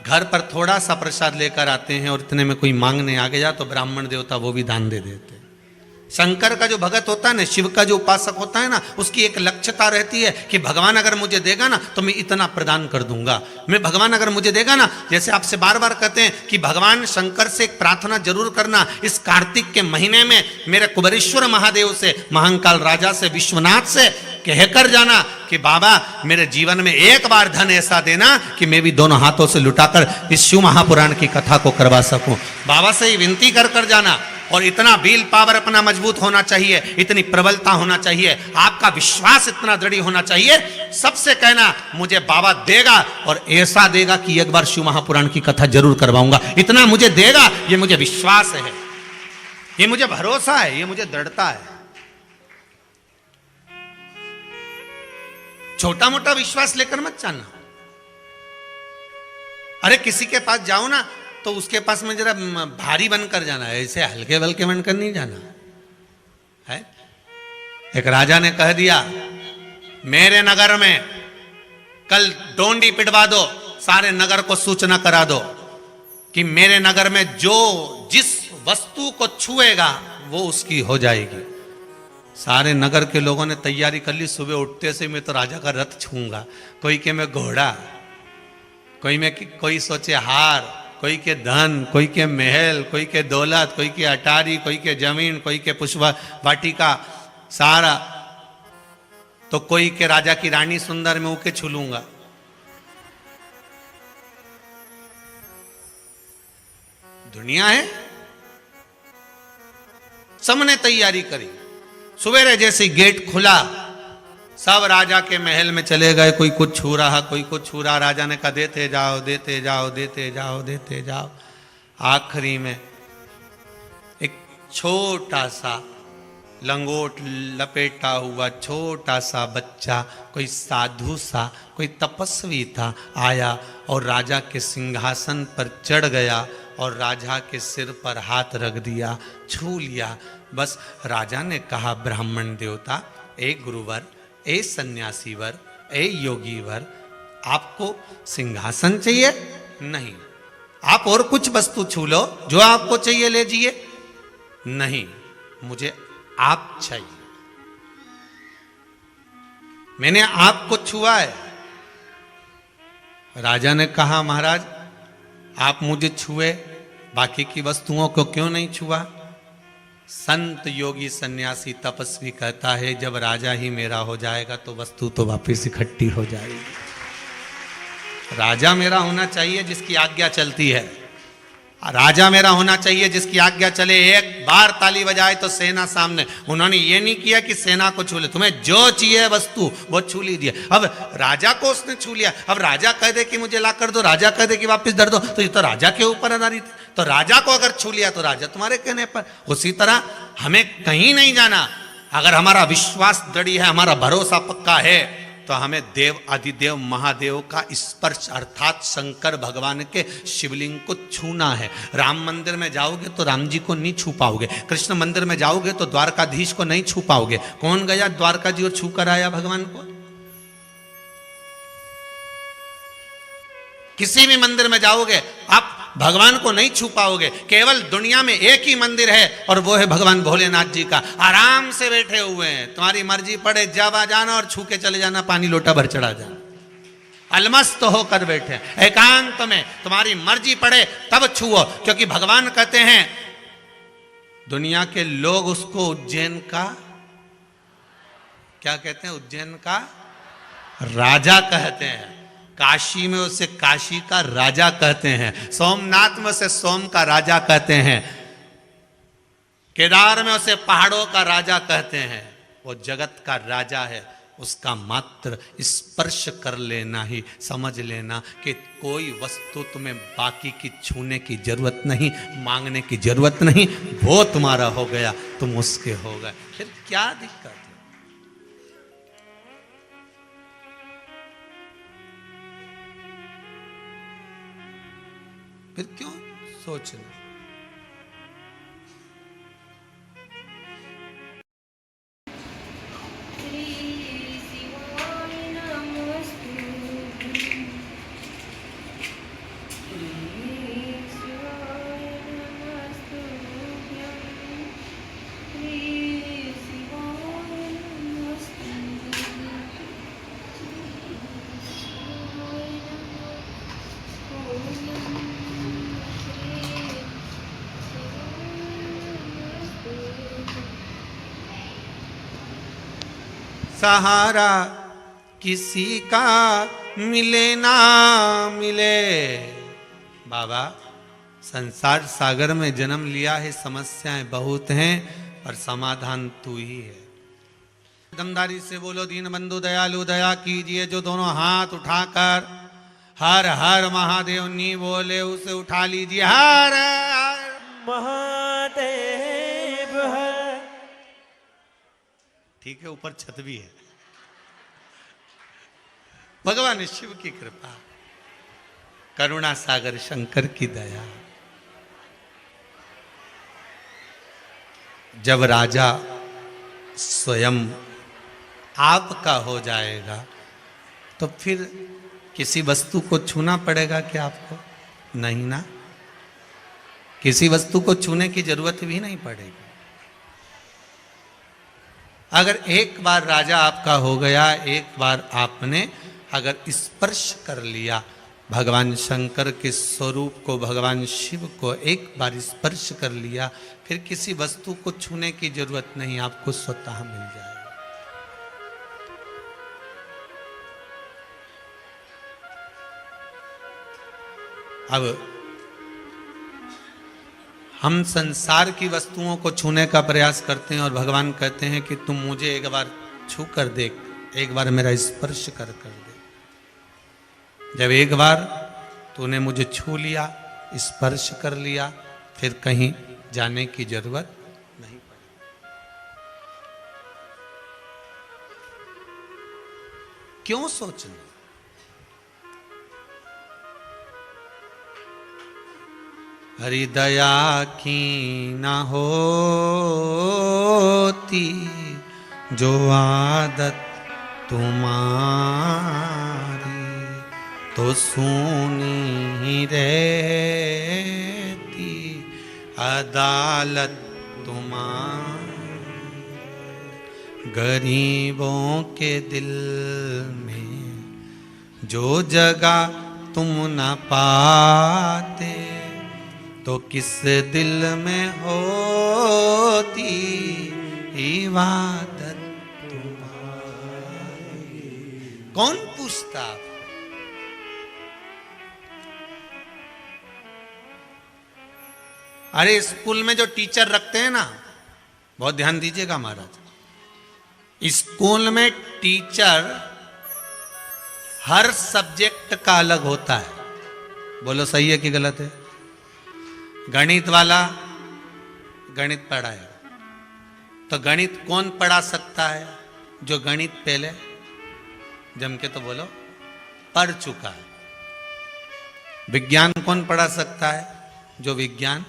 घर पर थोड़ा सा प्रसाद लेकर आते हैं और इतने में कोई मांगने आ गया तो ब्राह्मण देवता वो भी दान दे देते हैं। शंकर का जो भगत होता है ना, शिव का जो उपासक होता है ना, उसकी एक लक्ष्यता रहती है कि भगवान अगर मुझे देगा ना तो मैं इतना प्रदान कर दूंगा। मैं भगवान अगर मुझे देगा ना, जैसे आपसे बार बार कहते हैं कि भगवान शंकर से एक प्रार्थना जरूर करना, इस कार्तिक के महीने में मेरे कुबेरेश्वर महादेव से, महाकाल राजा से, विश्वनाथ से कहकर जाना कि बाबा मेरे जीवन में एक बार धन ऐसा देना कि मैं भी दोनों हाथों से लुटाकर इस शिव महापुराण की कथा को करवा सकूं। बाबा से ही विनती कर कर जाना। और इतना विल पावर अपना मजबूत होना चाहिए, इतनी प्रबलता होना चाहिए, आपका विश्वास इतना दृढ़ होना चाहिए। सबसे कहना मुझे बाबा देगा और ऐसा देगा कि एक बार शिव महापुराण की कथा जरूर करवाऊंगा। इतना मुझे देगा, ये मुझे विश्वास है, ये मुझे भरोसा है, ये मुझे दृढ़ता है। छोटा मोटा विश्वास लेकर मत जाना। अरे किसी के पास जाओ ना तो उसके पास में जरा भारी बनकर जाना है, ऐसे हल्के वल्के बनकर नहीं जाना है। एक राजा ने कह दिया मेरे नगर में कल डोंडी पिटवा दो, सारे नगर को सूचना करा दो कि मेरे नगर में जो जिस वस्तु को छुएगा वो उसकी हो जाएगी। सारे नगर के लोगों ने तैयारी कर ली, सुबह उठते से मैं तो राजा का रथ छूंगा, कोई के मैं घोड़ा, कोई सोचे हार, कोई के धन, कोई के महल, कोई के दौलत, कोई के अटारी, कोई के जमीन, कोई के पुष्प वाटिका सारा, तो कोई के राजा की रानी सुंदर में उके छू लूंगा। दुनिया है, सबने तैयारी करी। सवेरे जैसे गेट खुला सब राजा के महल में चले गए, कोई कुछ छू रहा, कोई कुछ छू रहा। राजा ने कहा देते जाओ देते जाओ देते जाओ देते जाओ। आखिरी में एक छोटा सा लंगोट लपेटा हुआ छोटा सा बच्चा, कोई साधु सा, कोई तपस्वी था, आया और राजा के सिंहासन पर चढ़ गया और राजा के सिर पर हाथ रख दिया, छू लिया। बस राजा ने कहा ब्राह्मण देवता, ए गुरुवर, ए सन्यासी वर, ए योगी वर, आपको सिंहासन चाहिए? नहीं। आप और कुछ वस्तु छू लो, जो आपको चाहिए ले जाइए। नहीं, मुझे आप चाहिए। मैंने आपको छुआ है। राजा ने कहा महाराज आप मुझे छुए, बाकी की वस्तुओं को क्यों नहीं छुआ? संत योगी सन्यासी तपस्वी कहता है जब राजा ही मेरा हो जाएगा तो वस्तु तो वापस इकट्ठी हो जाएगी। राजा मेरा होना चाहिए जिसकी आज्ञा चलती है, राजा मेरा होना चाहिए जिसकी आज्ञा चले। एक बार ताली बजाए तो सेना सामने। उन्होंने ये नहीं किया कि सेना को छू ले, तुम्हें जो चाहिए वस्तु वो छू लीजिए। अब राजा को उसने छू लिया, अब राजा कह दे कि मुझे ला कर दो, राजा कह दे कि वापस धर दो, तो ये तो राजा के ऊपर आधारित है। तो राजा को अगर छू लिया तो राजा तुम्हारे कहने पर। उसी तरह हमें कहीं नहीं जाना, अगर हमारा विश्वास दृढ़ है, हमारा भरोसा पक्का है, तो हमें देव आदिदेव महादेव का स्पर्श अर्थात शंकर भगवान के शिवलिंग को छूना है। राम मंदिर में जाओगे तो राम जी को नहीं छू पाओगे, कृष्ण मंदिर में जाओगे तो द्वारकाधीश को नहीं छू पाओगे। कौन गया द्वारका जी और छू कर आया भगवान को? किसी भी मंदिर में जाओगे आप भगवान को नहीं छू पाओगे। केवल दुनिया में एक ही मंदिर है और वो है भगवान भोलेनाथ जी का। आराम से बैठे हुए हैं, तुम्हारी मर्जी पड़े जब आ जाना और छू के चले जाना, पानी लोटा भर चढ़ा जाना। अलमस्त होकर बैठे एकांत में, तुम्हारी मर्जी पड़े तब छुओ, क्योंकि भगवान कहते हैं दुनिया के लोग उसको उज्जैन का क्या कहते हैं? उज्जैन का राजा कहते हैं। काशी में उसे काशी का राजा कहते हैं। सोमनाथ में उसे सोम का राजा कहते हैं। केदार में उसे पहाड़ों का राजा कहते हैं। वो जगत का राजा है। उसका मात्र स्पर्श कर लेना ही समझ लेना कि कोई वस्तु तुम्हें बाकी की छूने की जरूरत नहीं, मांगने की जरूरत नहीं। वो तुम्हारा हो गया, तुम उसके हो गए। फिर क्या दिक्कत है? फिर क्यों सोचना? सहारा किसी का मिले ना मिले। बाबा, संसार सागर में जन्म लिया है, समस्याएं बहुत हैं, पर समाधान तू ही है। दमदारी से बोलो, दीन बंधु दयालु दया कीजिए। जो दोनों हाथ उठाकर हर हर महादेव नी बोले, उसे उठा लीजिए। हर हर महादेव है। ठीक है, ऊपर छत भी है। भगवान शिव की कृपा, करुणा सागर शंकर की दया। जब राजा स्वयं आपका हो जाएगा तो फिर किसी वस्तु को छूना पड़ेगा क्या आपको? नहीं ना, किसी वस्तु को छूने की जरूरत भी नहीं पड़ेगी। अगर एक बार राजा आपका हो गया, एक बार आपने अगर स्पर्श कर लिया भगवान शंकर के स्वरूप को, भगवान शिव को एक बार स्पर्श कर लिया, फिर किसी वस्तु को छूने की जरूरत नहीं, आपको स्वतः मिल जाएगा। अब हम संसार की वस्तुओं को छूने का प्रयास करते हैं और भगवान कहते हैं कि तुम मुझे एक बार छू कर देख, एक बार मेरा स्पर्श कर दे। जब एक बार तूने मुझे छू लिया, स्पर्श कर लिया, फिर कहीं जाने की जरूरत नहीं पड़ी। क्यों सोचना? हरि दया की ना होती जो आदत तुम्हारी, तो सुनी ही रहती अदालत तुम्हारी। गरीबों के दिल में जो जगह तुम न पाते, तो किस दिल में होती इबादत तुम्हारी। कौन पूछता? अरे स्कूल में जो टीचर रखते हैं ना, बहुत ध्यान दीजिएगा महाराज, स्कूल में टीचर हर सब्जेक्ट का अलग होता है। बोलो सही है कि गलत है? गणित वाला गणित पढ़ाएगा, तो गणित कौन पढ़ा सकता है? जो गणित पहले जम के तो बोलो पढ़ चुका है। विज्ञान कौन पढ़ा सकता है? जो विज्ञान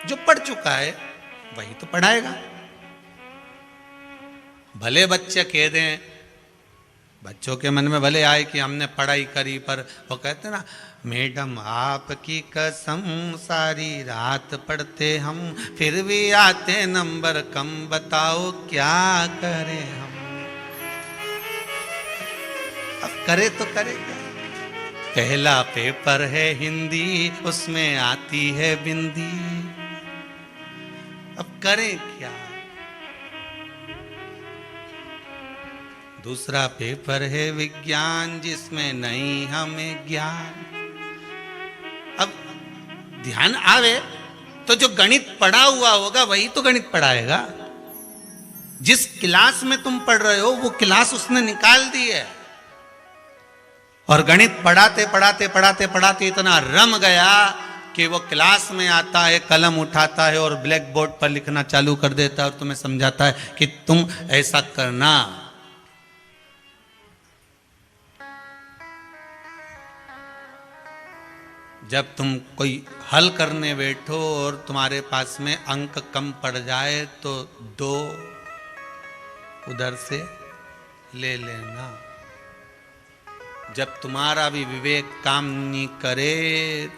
जो पढ़ चुका है वही तो पढ़ाएगा। भले बच्चे कह दें, बच्चों के मन में भले आए कि हमने पढ़ाई करी, पर वो कहते ना, मैडम आपकी कसम सारी रात पढ़ते हम, फिर भी आते नंबर कम, बताओ क्या करें हम। अब करे तो करे क्या? पहला पेपर है हिंदी, उसमें आती है बिंदी। अब करें क्या? दूसरा पेपर है विज्ञान, जिसमें नहीं हमें ज्ञान। अब ध्यान आवे तो जो गणित पढ़ा हुआ होगा वही तो गणित पढ़ाएगा। जिस क्लास में तुम पढ़ रहे हो वो क्लास उसने निकाल दी है। और गणित पढ़ाते पढ़ाते पढ़ाते पढ़ाते इतना रम गया कि वो क्लास में आता है, कलम उठाता है और ब्लैक बोर्ड पर लिखना चालू कर देता है और तुम्हें समझाता है कि तुम ऐसा करना। जब तुम कोई हल करने बैठो और तुम्हारे पास में अंक कम पड़ जाए तो 2 उधर से ले लेना। जब तुम्हारा भी विवेक काम नहीं करे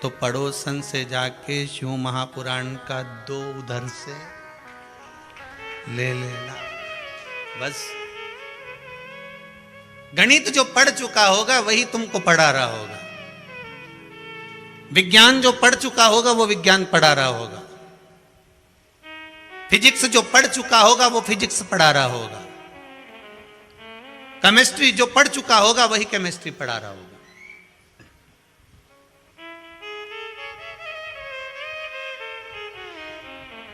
तो पड़ोसन से जाके शिव महापुराण का 2 उधर से ले लेना। बस गणित जो पढ़ चुका होगा वही तुमको पढ़ा रहा होगा। विज्ञान जो पढ़ चुका होगा वो विज्ञान पढ़ा रहा होगा। फिजिक्स जो पढ़ चुका होगा वो फिजिक्स पढ़ा रहा होगा। केमिस्ट्री जो पढ़ चुका होगा वही केमिस्ट्री पढ़ा रहा होगा।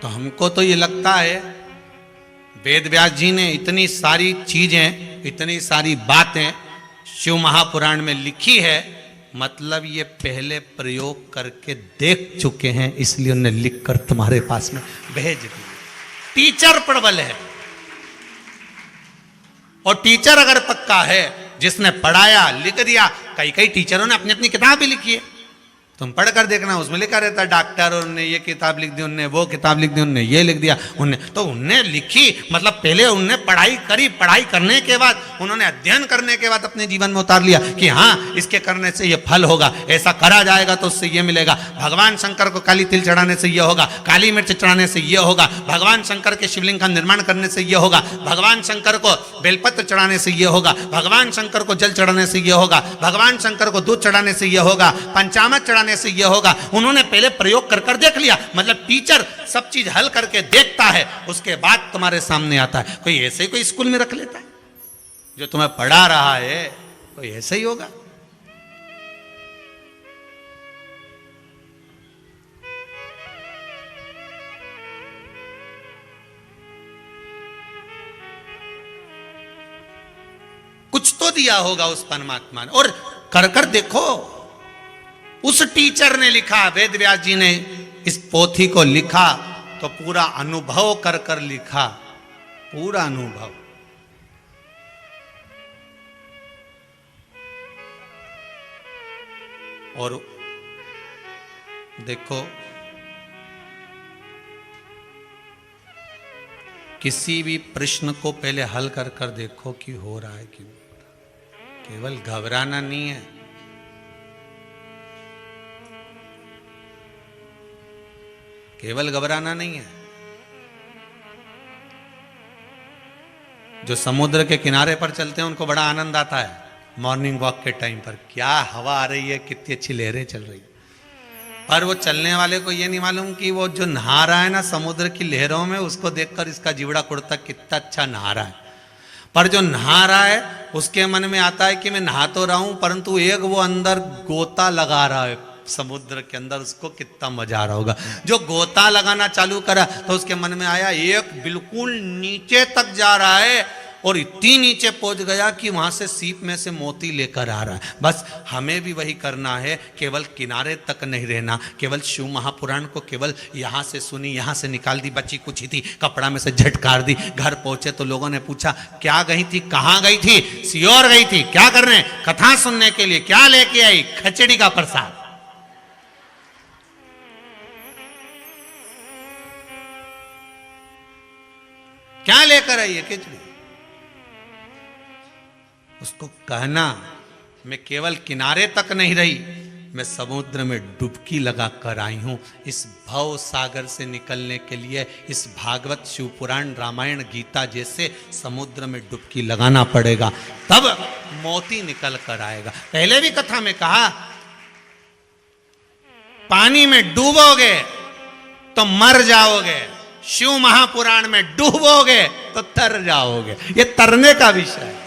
तो हमको तो ये लगता है वेद व्यास जी ने इतनी सारी चीजें, इतनी सारी बातें शिव महापुराण में लिखी है, मतलब ये पहले प्रयोग करके देख चुके हैं, इसलिए उन्हें लिखकर तुम्हारे पास में भेज दिया। टीचर प्रबल है, और टीचर अगर पक्का है, जिसने पढ़ाया लिख दिया। कई कई टीचरों ने अपनी अपनी किताब भी लिखी है, तुम पढ़ कर देखना, उसमें लिखा रहता है डॉक्टर उनने ये किताब लिख दी, उनने वो किताब लिख दी, उनने ये लिख दिया, उनने तो उनने लिखी, मतलब पहले उनने पढ़ाई करी, पढ़ाई करने के बाद उन्होंने अध्ययन करने के बाद अपने जीवन में उतार लिया कि हाँ इसके करने से ये फल होगा, ऐसा करा जाएगा तो उससे ये मिलेगा। भगवान शंकर को काली तिल चढ़ाने से ये होगा, काली मिर्च चढ़ाने से ये होगा, भगवान शंकर के शिवलिंग का निर्माण करने से ये होगा, भगवान शंकर को बेलपत्र चढ़ाने से ये होगा, भगवान शंकर को जल चढ़ाने से ये होगा, भगवान शंकर को दूध चढ़ाने से ये होगा, पंचामृत चढ़ाने से यह होगा। उन्होंने पहले प्रयोग कर कर देख लिया। मतलब टीचर सब चीज हल करके देखता है, उसके बाद तुम्हारे सामने आता है। कोई ऐसे ही कोई स्कूल में रख लेता है? जो तुम्हें पढ़ा रहा है कोई ऐसा ही होगा? कुछ तो दिया होगा उस परमात्मा ने, और कर कर देखो। उस टीचर ने लिखा, वेद व्यास जी ने इस पोथी को लिखा तो पूरा अनुभव कर कर लिखा, पूरा अनुभव। और देखो किसी भी प्रश्न को पहले हल कर कर देखो कि हो रहा है कि नहीं हो रहा। केवल घबराना नहीं है, केवल घबराना नहीं है। जो समुद्र के किनारे पर चलते हैं उनको बड़ा आनंद आता है मॉर्निंग वॉक के टाइम पर, क्या हवा आ रही है, कितनी अच्छी लहरें चल रही है। पर वो चलने वाले को ये नहीं मालूम कि वो जो नहा रहा है ना समुद्र की लहरों में, उसको देखकर इसका जीवड़ा कुड़ता कितना अच्छा नहा रहा है। पर जो नहा रहा है उसके मन में आता है कि मैं नहा तो रहा हूं, परंतु एक वो अंदर गोता लगा रहा है समुद्र के अंदर, उसको कितना मजा आ रहा होगा। जो गोता लगाना चालू करा तो उसके मन में आया एक बिल्कुल नीचे तक जा रहा है, और इतनी नीचे पहुंच गया कि वहां से सीप में से मोती लेकर आ रहा है। बस हमें भी वही करना है, केवल किनारे तक नहीं रहना। केवल शिव महापुराण को केवल यहां से सुनी, यहां से निकाल दी, बची कुछ ही थी, कपड़ा में से झटकार दी। घर पहुंचे तो लोगों ने पूछा क्या गई थी, कहां गई थी? सियोर गई थी। क्या करने? कथा सुनने के लिए। क्या लेके आई? खिचड़ी का प्रसाद। क्या लेकर आई है? खिचड़ी। उसको कहना मैं केवल किनारे तक नहीं रही, मैं समुद्र में डुबकी लगा कर आई हूं। इस भव सागर से निकलने के लिए इस भागवत शिवपुराण रामायण गीता जैसे समुद्र में डुबकी लगाना पड़ेगा, तब मोती निकल कर आएगा। पहले भी कथा में कहा, पानी में डूबोगे तो मर जाओगे, शिव महापुराण में डूबोगे तो तर जाओगे। ये तरने का विषय है।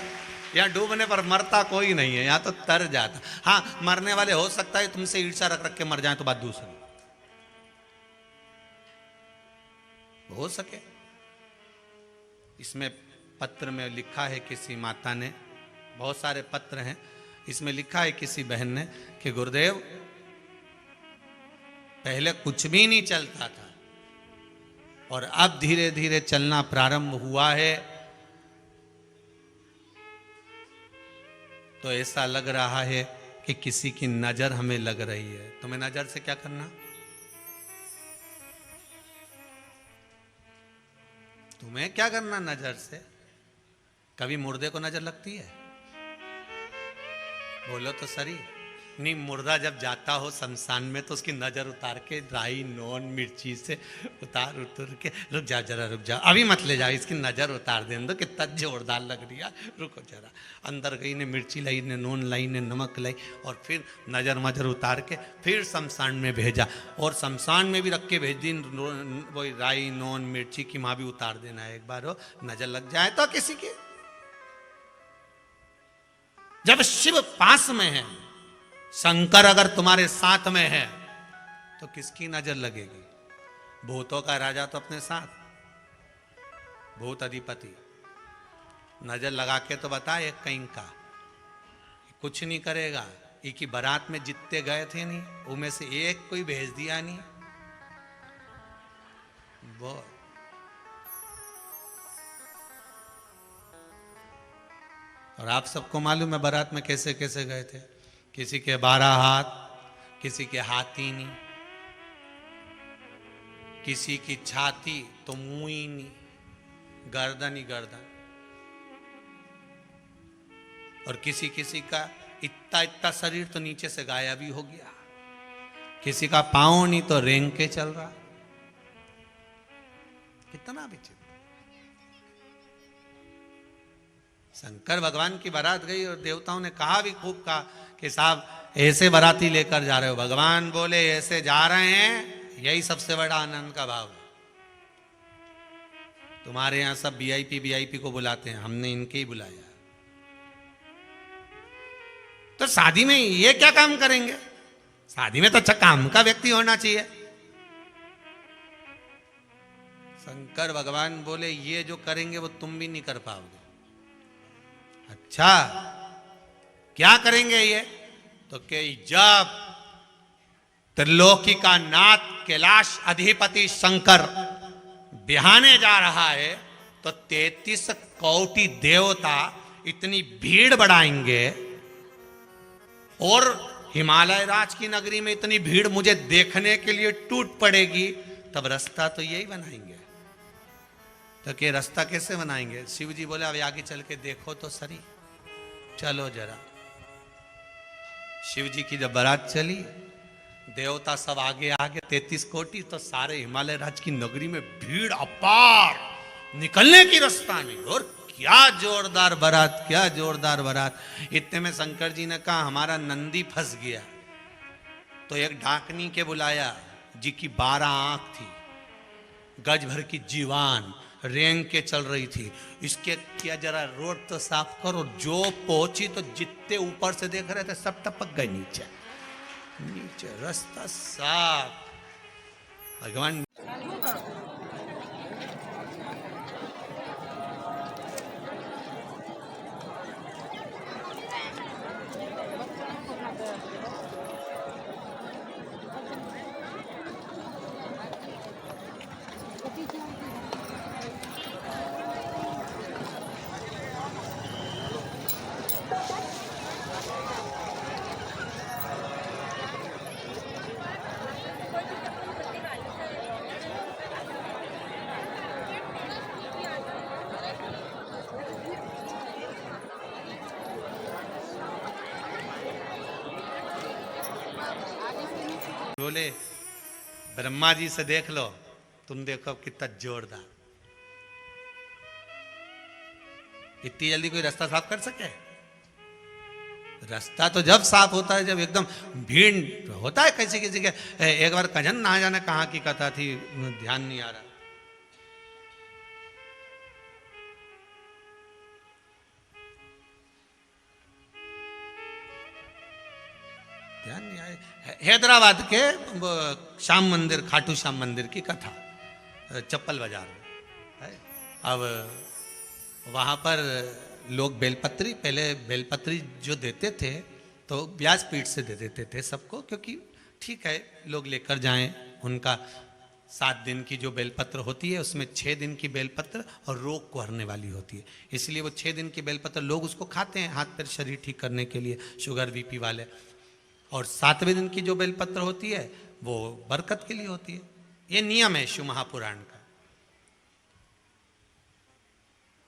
यहाँ डूबने पर मरता कोई नहीं है, यहाँ तो तर जाता। हाँ, मरने वाले हो सकता है तुमसे ईर्ष्या रख रख के मर जाए, तो बात दूसरी हो सके। इसमें पत्र में लिखा है किसी माता ने, बहुत सारे पत्र हैं, इसमें लिखा है किसी बहन ने कि गुरुदेव पहले कुछ भी नहीं चलता था और अब धीरे धीरे चलना प्रारंभ हुआ है, तो ऐसा लग रहा है कि किसी की नजर हमें लग रही है। तुम्हें नजर से क्या करना? तुम्हें क्या करना नजर से? कभी मुर्दे को नजर लगती है? बोलो तो सही। नहीं, मुर्दा जब जाता हो शमशान में तो उसकी नजर उतार के राई नॉन मिर्ची से उतार के, रुक जा जरा, रुक जा, अभी मत ले जा, इसकी नजर उतार दे दो, कितना जोरदार लग रही है, रुको जरा। अंदर गई ने मिर्ची लाई, ने नून लाई, ने नमक लाई, और फिर नजर उतार के फिर शमशान में भेजा, और शमशान में भी रख के भेज दी वही राई नॉन मिर्ची की, माँ भी उतार देना है एक बार, हो नजर लग जाए तो किसी की। जब शिव पास में है, शंकर अगर तुम्हारे साथ में है, तो किसकी नजर लगेगी? भूतों का राजा तो अपने साथ, भूत अधिपति नजर लगा के तो बता, एक कहीं का कुछ नहीं करेगा। एक ही बारात में जितने गए थे नहीं, उनमें से एक कोई भेज दिया नहीं। वो और आप सबको मालूम है बारात में कैसे कैसे गए थे। किसी के 12 हाथ, किसी के हाथ ही नहीं, किसी की छाती तो मुंह ही नहीं, गर्दन ही गर्दन, और किसी किसी का इतना इतना शरीर तो नीचे से गायब ही हो गया, किसी का पांव नहीं तो रेंग के चल रहा। कितना विचित्र। शंकर भगवान की बारात गई और देवताओं ने कहा भी, खूब कहा कि साहब ऐसे बाराती लेकर जा रहे हो। भगवान बोले ऐसे जा रहे हैं, यही सबसे बड़ा आनंद का भाव है। तुम्हारे यहां सब वीआईपी को बुलाते हैं, हमने इनके ही बुलाया। तो शादी में ये क्या काम करेंगे? शादी में तो अच्छा काम का व्यक्ति होना चाहिए। शंकर भगवान बोले ये जो करेंगे वो तुम भी नहीं कर पाओगे। अच्छा क्या करेंगे ये? तो कि जब त्रिलोकी का नाथ कैलाश अधिपति शंकर बिहाने जा रहा है, तो 33 कोटि देवता इतनी भीड़ बढ़ाएंगे, और हिमालय राज की नगरी में इतनी भीड़ मुझे देखने के लिए टूट पड़ेगी, तब रास्ता तो यही बनाएंगे। तो कि रास्ता कैसे बनाएंगे? शिव जी बोले अब आगे चल के देखो तो सही, चलो जरा। शिव जी की जब बारात चली, देवता सब आगे आगे 33 कोटि, तो सारे हिमालय राज की नगरी में भीड़ अपार, निकलने की रास्ता नहीं। और क्या जोरदार बारात, क्या जोरदार बारात। इतने में शंकर जी ने कहा हमारा नंदी फंस गया, तो एक डाकनी के बुलाया, जी की 12 आंख थी, गज भर की जीवान, रेंग के चल रही थी। इसके क्या जरा रोड तो साफ करो। जो पहुंची तो जितने ऊपर से देख रहे थे सब टपक गए नीचे, नीचे रास्ता साफ। भगवान बोले ब्रह्मा जी से देख लो, तुम देखो अब कितना जोरदार। इतनी जल्दी कोई रास्ता साफ कर सके? रास्ता तो जब साफ होता है जब एकदम भीड़ होता है किसी किसी के। एक बार कजन ना जाने कहाँ की कथा थी, ध्यान नहीं आ रहा। ध्यान नहीं आए। हैदराबाद के श्याम मंदिर, खाटू श्याम मंदिर की कथा, चप्पल बाजार में है। अब वहाँ पर लोग बेलपत्री, पहले बेलपत्री जो देते थे तो व्यासपीठ से दे देते थे सबको, क्योंकि ठीक है लोग लेकर जाएं। उनका 7 दिन की जो बेलपत्र होती है उसमें 6 दिन की बेलपत्र और रोग को हरने वाली होती है, इसलिए वो 6 दिन की बेलपत्र लोग उसको खाते हैं हाथ पैर शरीर ठीक करने के लिए, शुगर बीपी वाले। और 7वें दिन की जो बेलपत्र होती है वो बरकत के लिए होती है। ये नियम है शिव महापुराण का,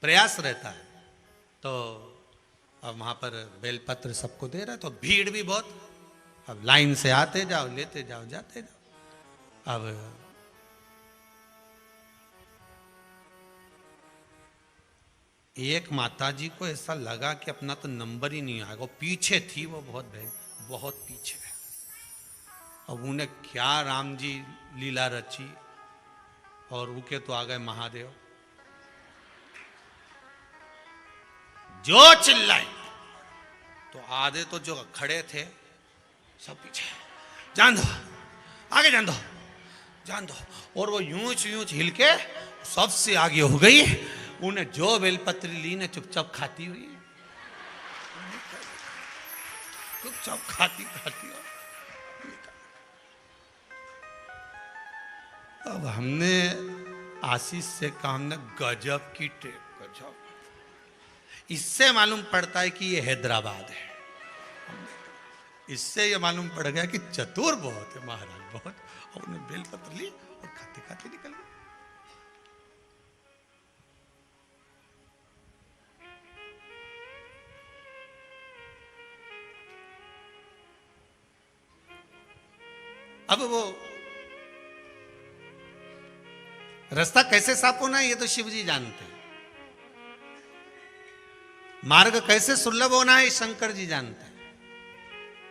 प्रयास रहता है। तो अब वहां पर बेलपत्र सबको दे रहा है, तो भीड़ भी बहुत। अब लाइन से आते जाओ, लेते जाओ, जाते जाओ। अब एक माता जी को ऐसा लगा कि अपना तो नंबर ही नहीं आएगा, पीछे थी वो, बहुत पीछे। अब उन्हें क्या राम जी लीला रची, और उनके तो आ गए महादेव, जो चिल्लाई। तो आधे तो जो खड़े थे सब पीछे, जान दो, आगे जान दो, जान दो। और वो यूं हिल के सबसे आगे हो गई। उन्हें जो बेलपत्री ली ने चुपचाप खाती हुई, चुपचाप खाती खाती। अब हमने आशीष से कहा, हमने गजब की टेप, गजब। इससे मालूम पड़ता है कि ये हैदराबाद है। इससे ये मालूम पड़ गया कि चतुर बहुत है महाराज, बहुत। और उन्हें बेलपत्र ली और खाते खाते निकल गए। अब वो रास्ता कैसे साफ होना है ये तो शिव जी जानते हैं, मार्ग कैसे सुलभ होना है शंकर जी जानते हैं।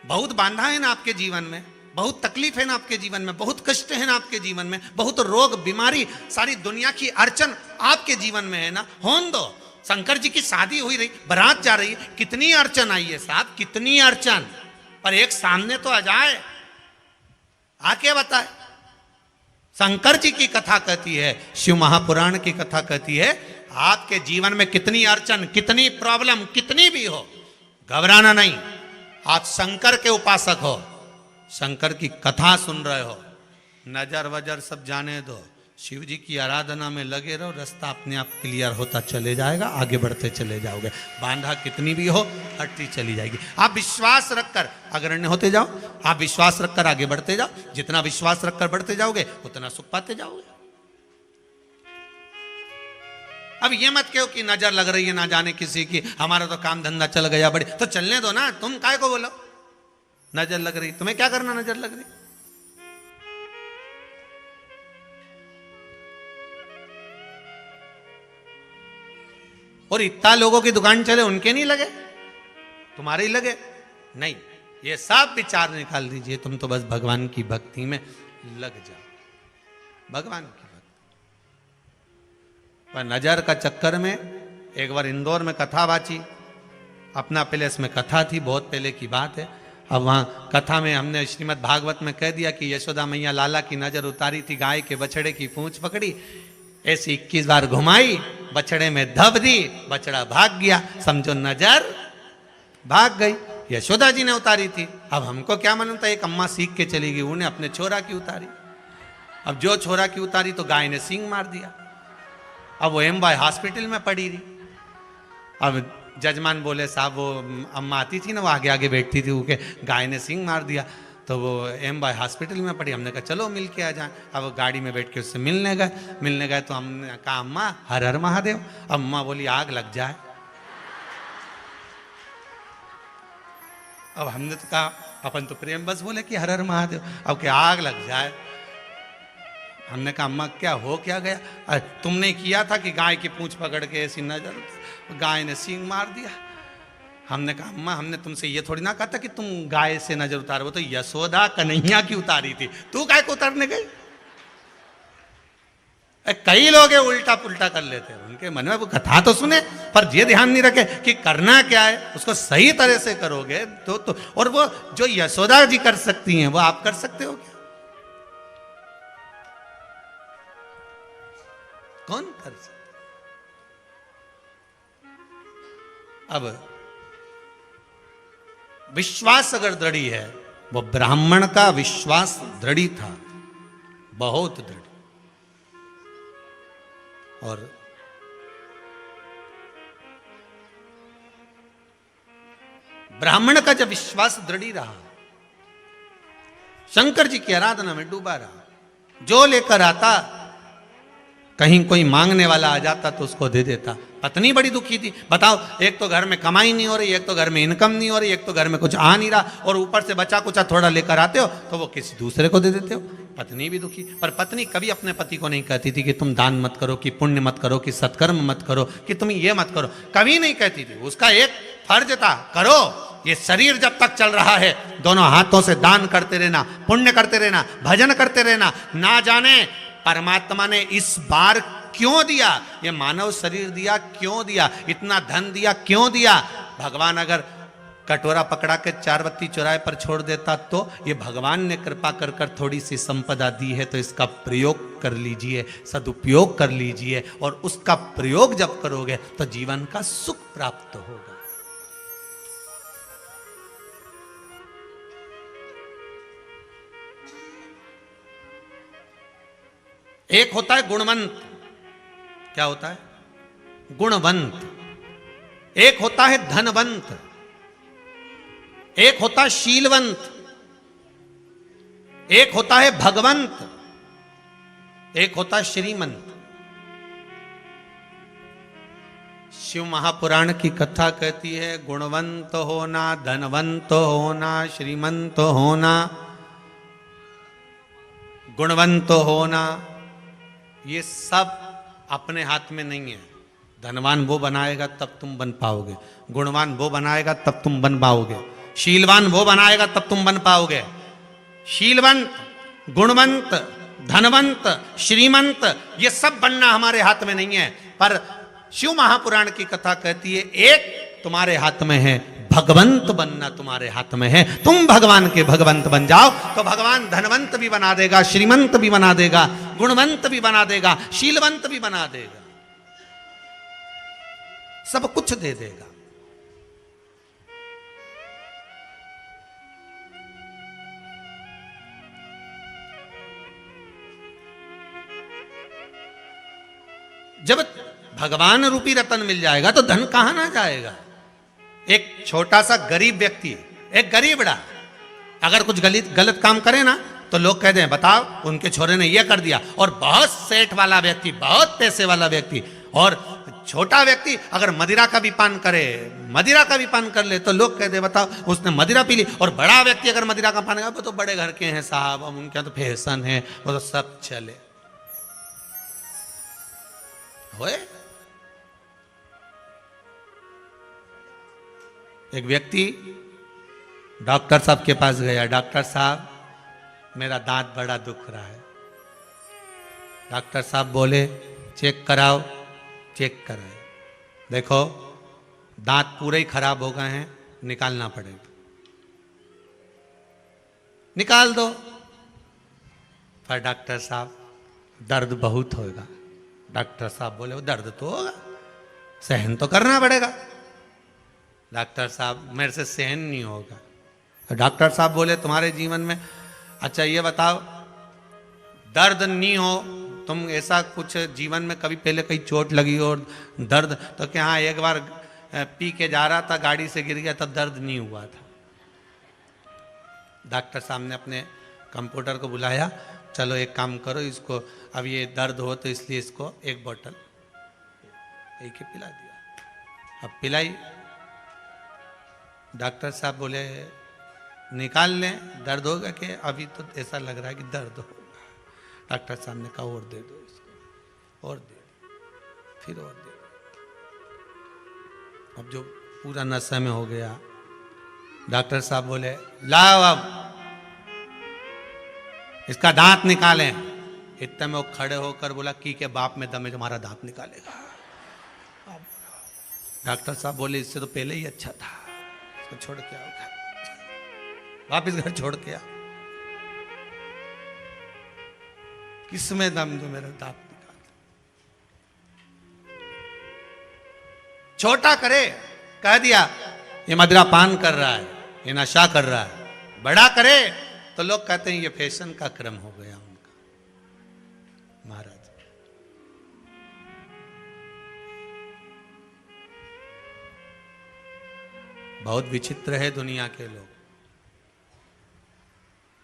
बहुत बांधा है ना आपके जीवन में, बहुत तकलीफ है ना आपके जीवन में, बहुत कष्ट है ना आपके जीवन में, बहुत रोग बीमारी, सारी दुनिया की अड़चन आपके जीवन में है ना। होन दो, शंकर जी की शादी हुई रही, बारात जा रही है, कितनी अड़चन आई है साहब, कितनी अड़चन, पर एक सामने तो आ जाए, आके बताए। शंकर जी की कथा कहती है, शिव महापुराण की कथा कहती है, आपके जीवन में कितनी अड़चन, कितनी प्रॉब्लम, कितनी भी हो, घबराना नहीं। आप शंकर के उपासक हो, शंकर की कथा सुन रहे हो, नजर वजर सब जाने दो, शिव जी की आराधना में लगे रहो, रास्ता अपने आप क्लियर होता चले जाएगा, आगे बढ़ते चले जाओगे। बांधा कितनी भी हो हटती चली जाएगी। आप विश्वास रखकर अग्रण्य होते जाओ, आप विश्वास रखकर आगे बढ़ते जाओ, जितना विश्वास रखकर बढ़ते जाओगे उतना सुख पाते जाओगे। अब ये मत कहो कि नजर लग रही है ना जाने किसी की, हमारा तो काम धंधा चल गया बड़े, तो चलने दो ना, तुम काय को बोलो नजर लग रही, तुम्हें क्या करना नजर लग रही। और इतना लोगों की दुकान चले उनके नहीं लगे, तुम्हारे ही लगे नहीं। ये सब विचार निकाल दीजिए, तुम तो बस भगवान की भक्ति में लग जाओ, भगवान की भक्ति। पर नजर का चक्कर में एक बार इंदौर में कथा बाची, अपना पैलेस में कथा थी, बहुत पहले की बात है। अब वहाँ कथा में हमने श्रीमद् भागवत में कह दिया कि यशोदा मैया लाला की नजर उतारी थी, गाय के बछड़े की पूंछ पकड़ी, ऐसी 21 बार घुमाई, बछड़े में धब दी, बछड़ा भाग गया, समझो नजर भाग गई। यशोदा जी ने उतारी थी। अब हमको क्या मालूम था, एक अम्मा सीख के चली गई, उन्हें अपने छोरा की उतारी। अब जो छोरा की उतारी तो गाय ने सींग मार दिया। अब वो एमवाय हॉस्पिटल में पड़ी रही। अब जजमान बोले साहब, वो अम्मा आती थी ना, वो आगे आगे बैठती थी, उनके गाय ने सींग मार दिया, तो वो एमवाय हॉस्पिटल में पड़ी। हमने कहा चलो मिल के आ जाए। अब गाड़ी में बैठ के उससे मिलने गए तो हमने कहा अम्मा हर हर महादेव। अम्मा बोली आग लग जाए। अब हमने तो कहा अपन तो प्रेम बस बोले कि हर हर महादेव, अब क्या आग लग जाए। हमने कहा अम्मा क्या हो क्या गया? अरे तुमने किया था कि गाय की पूंछ पकड़ के ऐसी नजर, गाय ने सींग मार दिया। हमने कहा अम्मा हमने तुमसे ये थोड़ी ना कहा था कि तुम गाय से नजर उतारो, वो तो यशोदा कन्हैया की उतारी थी, तू गाय को उतारने गई? कई लोग उल्टा पुल्टा कर लेते हैं, उनके मन में वो कथा तो सुने पर ये ध्यान नहीं रखे कि करना क्या है, उसको सही तरह से करोगे तो और वो जो यशोदा जी कर सकती हैं वो आप कर सकते हो क्या? कौन कर सकता? अब विश्वास अगर दृढ़ी है, वो ब्राह्मण का विश्वास दृढ़ी था, बहुत दृढ़। और ब्राह्मण का जब विश्वास दृढ़ी रहा, शंकर जी की आराधना में डूबा रहा, जो लेकर आता, कहीं कोई मांगने वाला आ जाता तो उसको दे देता। पत्नी बड़ी दुखी थी, बताओ एक तो घर में कमाई नहीं हो रही, एक तो घर में इनकम नहीं हो रही, एक तो घर में कुछ आ नहीं रहा, और ऊपर से बचा कुचा थोड़ा लेकर आते हो तो वो किसी दूसरे को दे देते हो। पत्नी भी दुखी, पर पत्नी कभी अपने पति को नहीं कहती थी कि तुम दान मत करो, कि पुण्य मत करो, कि सत्कर्म मत करो, कि तुम ये मत करो, कभी नहीं कहती थी। उसका एक फर्ज था, करो, ये शरीर जब तक चल रहा है दोनों हाथों से दान करते रहना, पुण्य करते रहना, भजन करते रहना। ना जाने परमात्मा ने इस बार क्यों दिया, ये मानव शरीर दिया क्यों दिया, इतना धन दिया क्यों दिया। भगवान अगर कटोरा पकड़ा के 4 बत्ती चौराहे पर छोड़ देता तो ये भगवान ने कृपा कर कर थोड़ी सी संपदा दी है, तो इसका प्रयोग कर लीजिए, सदुपयोग कर लीजिए, और उसका प्रयोग जब करोगे तो जीवन का सुख प्राप्त होगा। एक होता है गुणवंत, क्या होता है? गुणवंत। एक होता है धनवंत, एक होता है शीलवंत, एक होता है भगवंत, एक होता है श्रीमंत। शिव महापुराण की कथा कहती है गुणवंत होना, धनवंत होना, श्रीमंत होना, गुणवंत होना, ये सब अपने हाथ में नहीं है। धनवान वो बनाएगा तब तुम बन पाओगे, गुणवान वो बनाएगा तब तुम बन पाओगे, शीलवान वो बनाएगा तब तुम बन पाओगे। शीलवंत, गुणवंत, धनवंत, श्रीमंत, ये सब बनना हमारे हाथ में नहीं है। पर शिव महापुराण की कथा कहती है एक तुम्हारे हाथ में है, भगवंत बनना तुम्हारे हाथ में है। तुम भगवान के भगवंत बन जाओ तो भगवान धनवंत भी बना देगा, श्रीमंत भी बना देगा, गुणवंत भी बना देगा, शीलवंत भी बना देगा, सब कुछ दे देगा। जब भगवान रूपी रतन मिल जाएगा तो धन कहां ना जाएगा। एक छोटा सा गरीब व्यक्ति, एक गरीबड़ा अगर कुछ गलत काम करे ना तो लोग कहते हैं बताओ उनके छोरे ने यह कर दिया। और बहुत सेठ वाला व्यक्ति, बहुत पैसे वाला व्यक्ति और छोटा व्यक्ति अगर मदिरा का भी पान करे, मदिरा का भी पान कर ले तो लोग कहते हैं बताओ उसने मदिरा पी ली। और बड़ा व्यक्ति अगर मदिरा का पान, वो तो बड़े घर के हैं साहब, उनके यहाँ तो फैशन है, वो तो सब चले होए। एक व्यक्ति डॉक्टर साहब के पास गया, डॉक्टर साहब मेरा दांत बड़ा दुख रहा है। डॉक्टर साहब बोले चेक कराओ। चेक कराए, देखो दांत पूरे ही खराब हो गए हैं, निकालना पड़ेगा। निकाल दो। पर डॉक्टर साहब दर्द बहुत होगा। डॉक्टर साहब बोले वो दर्द तो होगा, सहन तो करना पड़ेगा। डॉक्टर साहब मेरे से सहन नहीं होगा। तो डॉक्टर साहब बोले तुम्हारे जीवन में, अच्छा ये बताओ दर्द नहीं हो, तुम ऐसा कुछ जीवन में कभी पहले कहीं चोट लगी हो और दर्द, तो क्या हाँ एक बार पी के जा रहा था, गाड़ी से गिर गया तब दर्द नहीं हुआ था। डॉक्टर साहब ने अपने कंप्यूटर को बुलाया, चलो एक काम करो इसको, अब ये दर्द हो तो इसलिए इसको एक बोतल एक ही पिला दिया। अब पिलाई। डॉक्टर साहब बोले निकाल लें, दर्द होगा कि अभी तो ऐसा लग रहा है कि दर्द होगा। डॉक्टर साहब ने कहा और दे दो इसको, और दे दो, फिर और दे दो। अब जो पूरा नशे में हो गया, डॉक्टर साहब बोले लाओ अब इसका दांत निकालें। इतने में वो खड़े होकर बोला की के बाप में दम है तुम्हारा दांत निकालेगा। डॉक्टर साहब बोले इससे तो पहले ही अच्छा था, इसको छोड़ के आओ घर, वापिस घर छोड़ के आओ। किसमें दम जो मेरा दांत निकाल, छोटा करे, कह दिया ये मदिरा पान कर रहा है, ये नशा कर रहा है। बड़ा करे तो लोग कहते हैं ये फैशन का क्रम हो गया उनका। महाराज बहुत विचित्र है दुनिया के लोग।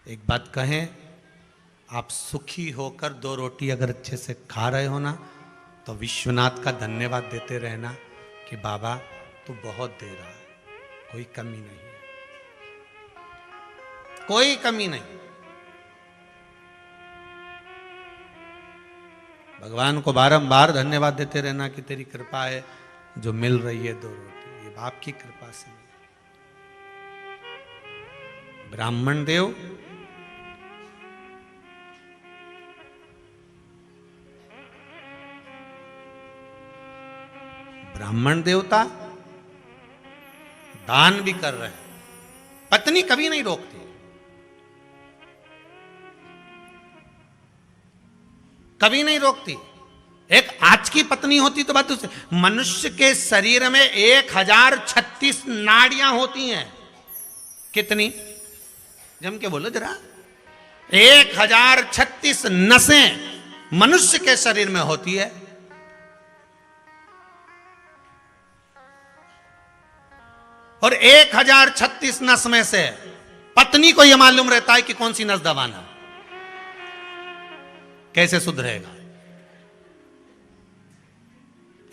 एक बात कहें, आप सुखी होकर 2 रोटी अगर अच्छे से खा रहे हो ना, तो विश्वनाथ का धन्यवाद देते रहना कि बाबा तू बहुत दे रहा है, कोई कमी नहीं है, कोई कमी नहीं। भगवान को बारंबार धन्यवाद देते रहना कि तेरी कृपा है जो मिल रही है 2 रोटी, ये बाप की कृपा से मिली। ब्राह्मण देव ब्राह्मण देवता दान भी कर रहे हैं, पत्नी कभी नहीं रोकती। कभी नहीं रोकती। एक आज की पत्नी होती तो बात दूसरी। मनुष्य के शरीर में 1036 नाड़ियां होती हैं। कितनी? जम के बोलो जरा। 1036 नसें मनुष्य के शरीर में होती है। और 1036 नस में से पत्नी को यह मालूम रहता है कि कौन सी नस दबाना। कैसे सुधरेगा?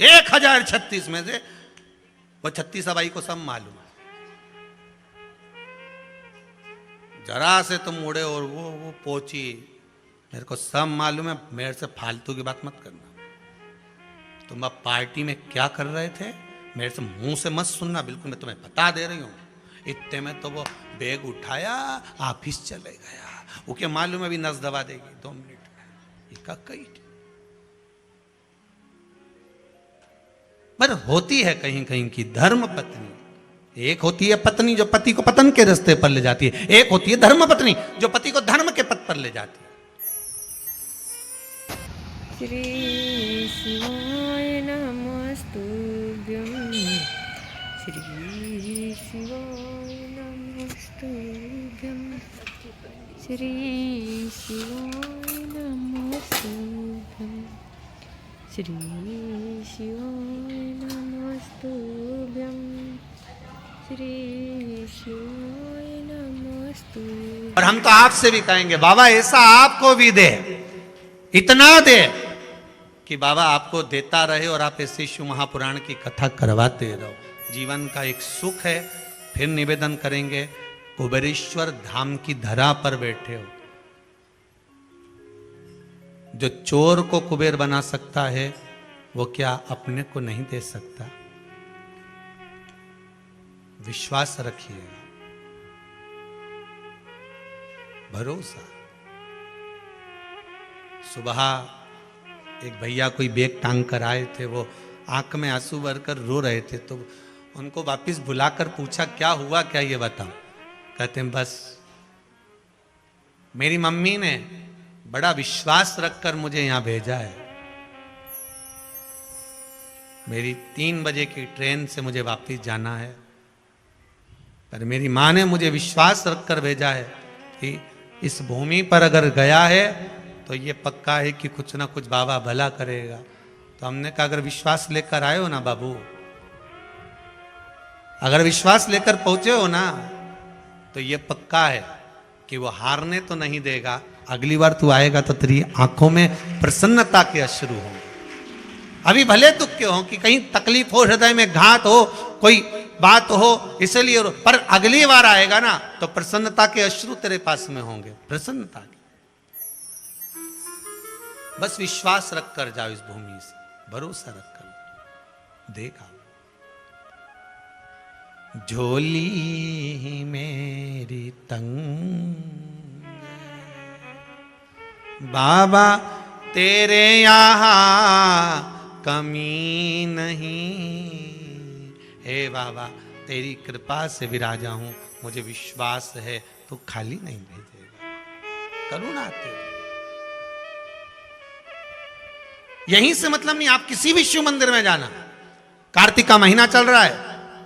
1036 में से वो 36 अबाई को सब मालूम है। जरा से तुम मुड़े और वो पहुंची, मेरे को सब मालूम है, मेरे से फालतू की बात मत करना। तुम अब पार्टी में क्या कर रहे थे मेरे से मुंह से मत सुनना, बिल्कुल मैं तुम्हें बता दे रही हूं। इतने में तो वो बैग उठाया ऑफिस चले गया। ओके मालूम है भी नस दबा देगी 2 मिनट में। पर होती है कहीं कहीं की धर्म पत्नी। एक होती है पत्नी जो पति को पतन के रास्ते पर ले जाती है, एक होती है धर्म पत्नी जो पति को धर्म के पथ पर ले जाती है। श्री शिवाय नमस्तुभ्यं, श्री शिवाय नमस्तुभ्यं, श्री शिवाय नमस्तुभ्यं, श्री शिवाय नमस्तुभ्यं, श्री शिवाय नमस्तुभ्यं। और हम तो आपसे भी कहेंगे बाबा ऐसा आपको भी दे, इतना दे कि बाबा आपको देता रहे और आप ऐसे शिव महापुराण की कथा करवाते रहो। जीवन का एक सुख है। फिर निवेदन करेंगे, कुबेरेश्वर धाम की धरा पर बैठे हो। जो चोर को कुबेर बना सकता है वो क्या अपने को नहीं दे सकता? विश्वास रखिएगा, भरोसा। सुबह एक भैया कोई बैग टांग कर आए थे, वो आंख में आंसू भरकर रो रहे थे, तो उनको वापस बुलाकर पूछा क्या हुआ, क्या ये बताओ। कहते हैं बस मेरी मम्मी ने बड़ा विश्वास रखकर मुझे यहां भेजा है। मेरी 3 बजे की ट्रेन से मुझे वापस जाना है, पर मेरी मां ने मुझे विश्वास रखकर भेजा है कि इस भूमि पर अगर गया है तो ये पक्का है कि कुछ ना कुछ बाबा भला करेगा। तो हमने कहा अगर विश्वास लेकर आए हो ना बाबू, अगर विश्वास लेकर पहुंचे हो ना, तो ये पक्का है कि वो हारने तो नहीं देगा। अगली बार तू आएगा तो तेरी आंखों में प्रसन्नता के अश्रु होंगे। अभी भले दुख के हो कि कहीं तकलीफ हो, हृदय में घात हो, कोई बात हो, इसलिए पर अगली बार आएगा ना तो प्रसन्नता के अश्रु तेरे पास में होंगे, प्रसन्नता के। बस विश्वास रख कर जाओ, इस भूमि से भरोसा रख कर देखा। झोली मेरी तंग बाबा तेरे यहाँ कमी नहीं, हे बाबा तेरी कृपा से विराजा हूं, मुझे विश्वास है तू खाली नहीं भेजेगा, करुणा तेरी। यहीं से मतलब नहीं, आप किसी भी शिव मंदिर में जाना, कार्तिक का महीना चल रहा है,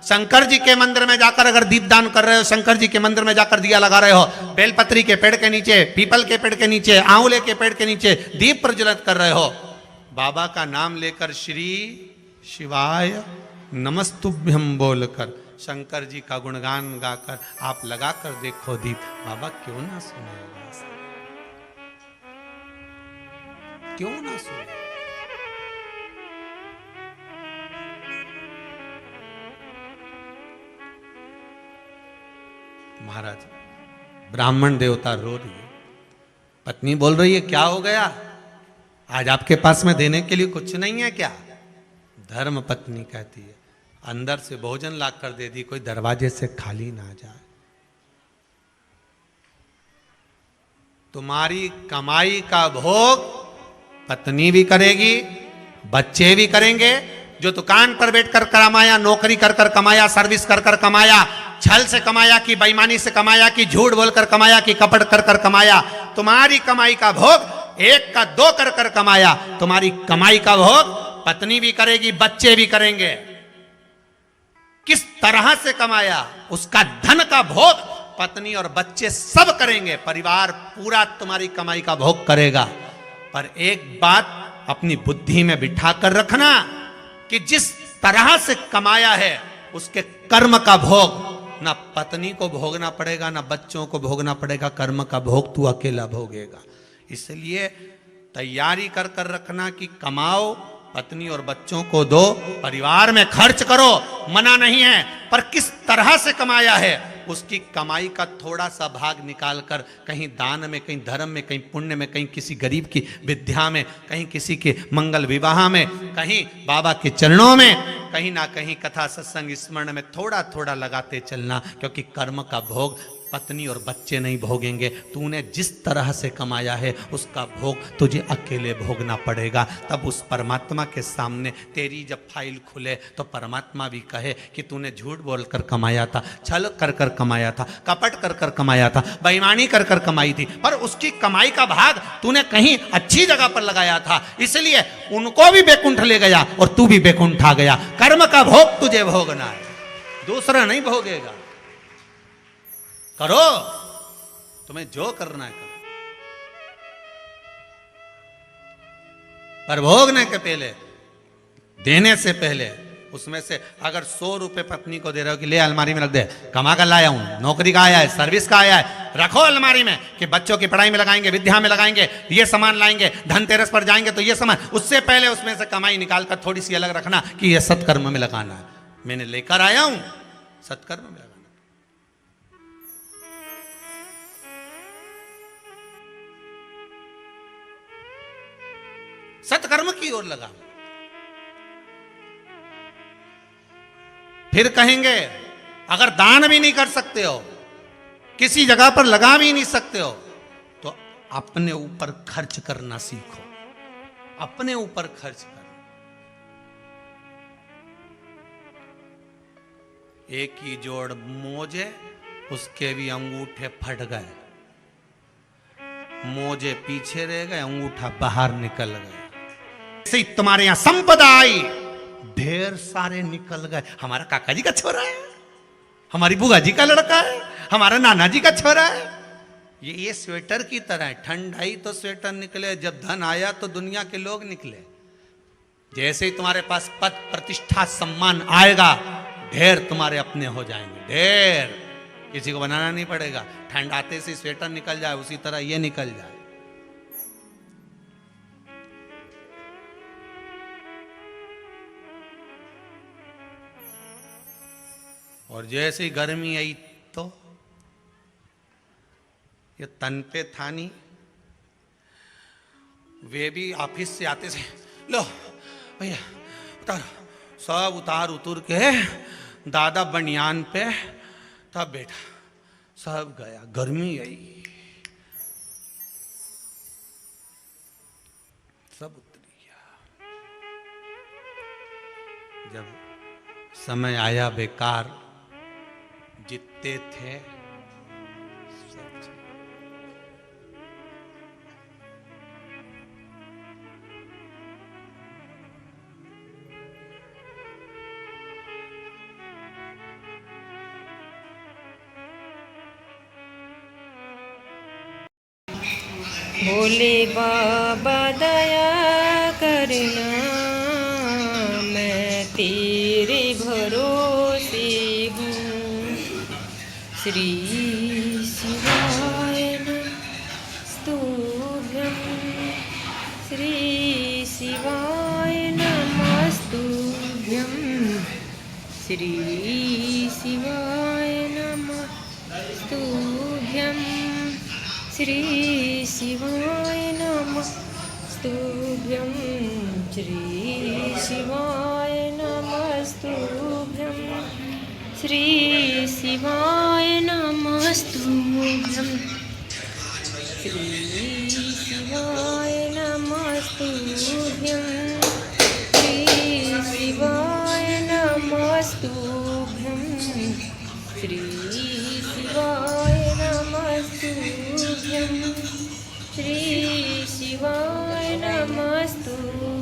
शंकर जी के मंदिर में जाकर अगर दीप दान कर रहे हो, शंकर जी के मंदिर में जाकर दिया लगा रहे हो, बेलपत्री के पेड़ के नीचे, पीपल के पेड़ के नीचे, आंवले के पेड़ के नीचे दीप प्रज्वलित कर रहे हो, बाबा का नाम लेकर श्री शिवाय नमस्तुभ्यम बोलकर शंकर जी का गुणगान गाकर आप लगाकर देखो दीप, बाबा क्यों ना सुनेगा, क्यों ना सुने। महाराज ब्राह्मण देवता रो रही है, पत्नी बोल रही है क्या हो गया, आज आपके पास में देने के लिए कुछ नहीं है क्या? धर्म पत्नी कहती है अंदर से भोजन ला कर दे दी, कोई दरवाजे से खाली ना जाए। तुम्हारी कमाई का भोग पत्नी भी करेगी, बच्चे भी करेंगे। जो दुकान पर बैठकर कमाया, नौकरी कर कर कमाया, सर्विस कर कर कमाया, छल से कमाया कि बेईमानी से कमाया कि झूठ बोलकर कमाया कि कपट कर कर कमाया, तुम्हारी कमाई का भोग एक का दो कर कर कमाया, तुम्हारी कमाई का भोग पत्नी भी करेगी, बच्चे भी करेंगे। किस तरह से कमाया उसका धन का भोग पत्नी और बच्चे सब करेंगे, परिवार पूरा तुम्हारी कमाई का भोग करेगा। पर एक बात अपनी बुद्धि में बिठा कर रखना कि जिस तरह से कमाया है उसके कर्म का भोग ना पत्नी को भोगना पड़ेगा, ना बच्चों को भोगना पड़ेगा, कर्म का भोग तू अकेला भोगेगा। इसलिए तैयारी कर कर रखना कि कमाओ, पत्नी और बच्चों को दो, परिवार में खर्च करो, मना नहीं है, पर किस तरह से कमाया है उसकी कमाई का थोड़ा सा भाग निकाल कर कहीं दान में, कहीं धर्म में, कहीं पुण्य में, कहीं किसी गरीब की विद्या में, कहीं किसी के मंगल विवाह में, कहीं बाबा के चरणों में, कहीं ना कहीं कथा सत्संग स्मरण में थोड़ा थोड़ा लगाते चलना, क्योंकि कर्म का भोग पत्नी और बच्चे नहीं भोगेंगे। तूने जिस तरह से कमाया है उसका भोग तुझे अकेले भोगना पड़ेगा। तब उस परमात्मा के सामने तेरी जब फाइल खुले तो परमात्मा भी कहे कि तूने झूठ बोलकर कमाया था, छल कर कर कमाया था, कपट कर कर कमाया था, बेईमानी कर कर कमाई थी, पर उसकी कमाई का भाग तूने कहीं अच्छी जगह पर लगाया था, इसलिए उनको भी बैकुंठ ले गया और तू भी बैकुंठ आ गया। कर्म का भोग तुझे भोगना है, दूसरा नहीं भोगेगा। करो, तुम्हें जो करना है करो, पर भोगने के पहले, देने से पहले उसमें से अगर 100 रुपए पत्नी को दे रहे हो कि ले अलमारी में रख दे, कमा कर लाया हूं, नौकरी का आया है, सर्विस का आया है, रखो अलमारी में कि बच्चों की पढ़ाई में लगाएंगे, विद्या में लगाएंगे, ये सामान लाएंगे, धनतेरस पर जाएंगे तो ये सामान, उससे पहले उसमें से कमाई निकाल कर थोड़ी सी अलग रखना कि ये सत्कर्म में लगाना है, मैंने लेकर आया हूं सत्कर्म में लगाना। सत्कर्म की ओर लगा। फिर कहेंगे अगर दान भी नहीं कर सकते हो, किसी जगह पर लगा भी नहीं सकते हो, तो अपने ऊपर खर्च करना सीखो, अपने ऊपर खर्च कर। एक ही जोड़ मोजे, उसके भी अंगूठे फट गए, मोजे पीछे रह गए, अंगूठा बाहर निकल गया। ऐसे ही तुम्हारे यहां संपदा आई, ढेर सारे निकल गए। हमारा काका जी का छोरा है, हमारी बुआ जी का लड़का है, हमारा नाना जी का छोरा है। ये स्वेटर की तरह है, ठंड आई तो स्वेटर निकले, जब धन आया तो दुनिया के लोग निकले। जैसे ही तुम्हारे पास पद प्रतिष्ठा सम्मान आएगा, ढेर तुम्हारे अपने हो जाएंगे, ढेर किसी को बनाना नहीं पड़ेगा। ठंड आते से स्वेटर निकल जाए, उसी तरह ये निकल जाए। और जैसे ही गर्मी आई तो ये तन पे था नहीं, वे भी ऑफिस से आते थे, लो भैया उतारो, सब उतार उतर के दादा बनियान पे, तब बेटा सब गया, गर्मी आई, सब उतर गया। जब समय आया बेकार, जितने थे सब चले। भोले बाबा दया करना, मैं तेरे भरोसे हूँ। श्री शिवाय नमस्तुभ्यं, श्री शिवाय नमस्तुभ्यं, श्री शिवाय नमस्तुभ्यं, श्री शिवाय नमस्तुभ्यं, श्री शिवाय नमस्तुभ्यं, श्री शिवाय नमस्तुभ्यं, श्री शिवाय नमस्तुभ्यं, श्री शिवाय नमस्तुभ्यं, श्री शिवाय नमस्तुभ्यं, श्री शिवाय नमस्तुभ्यं।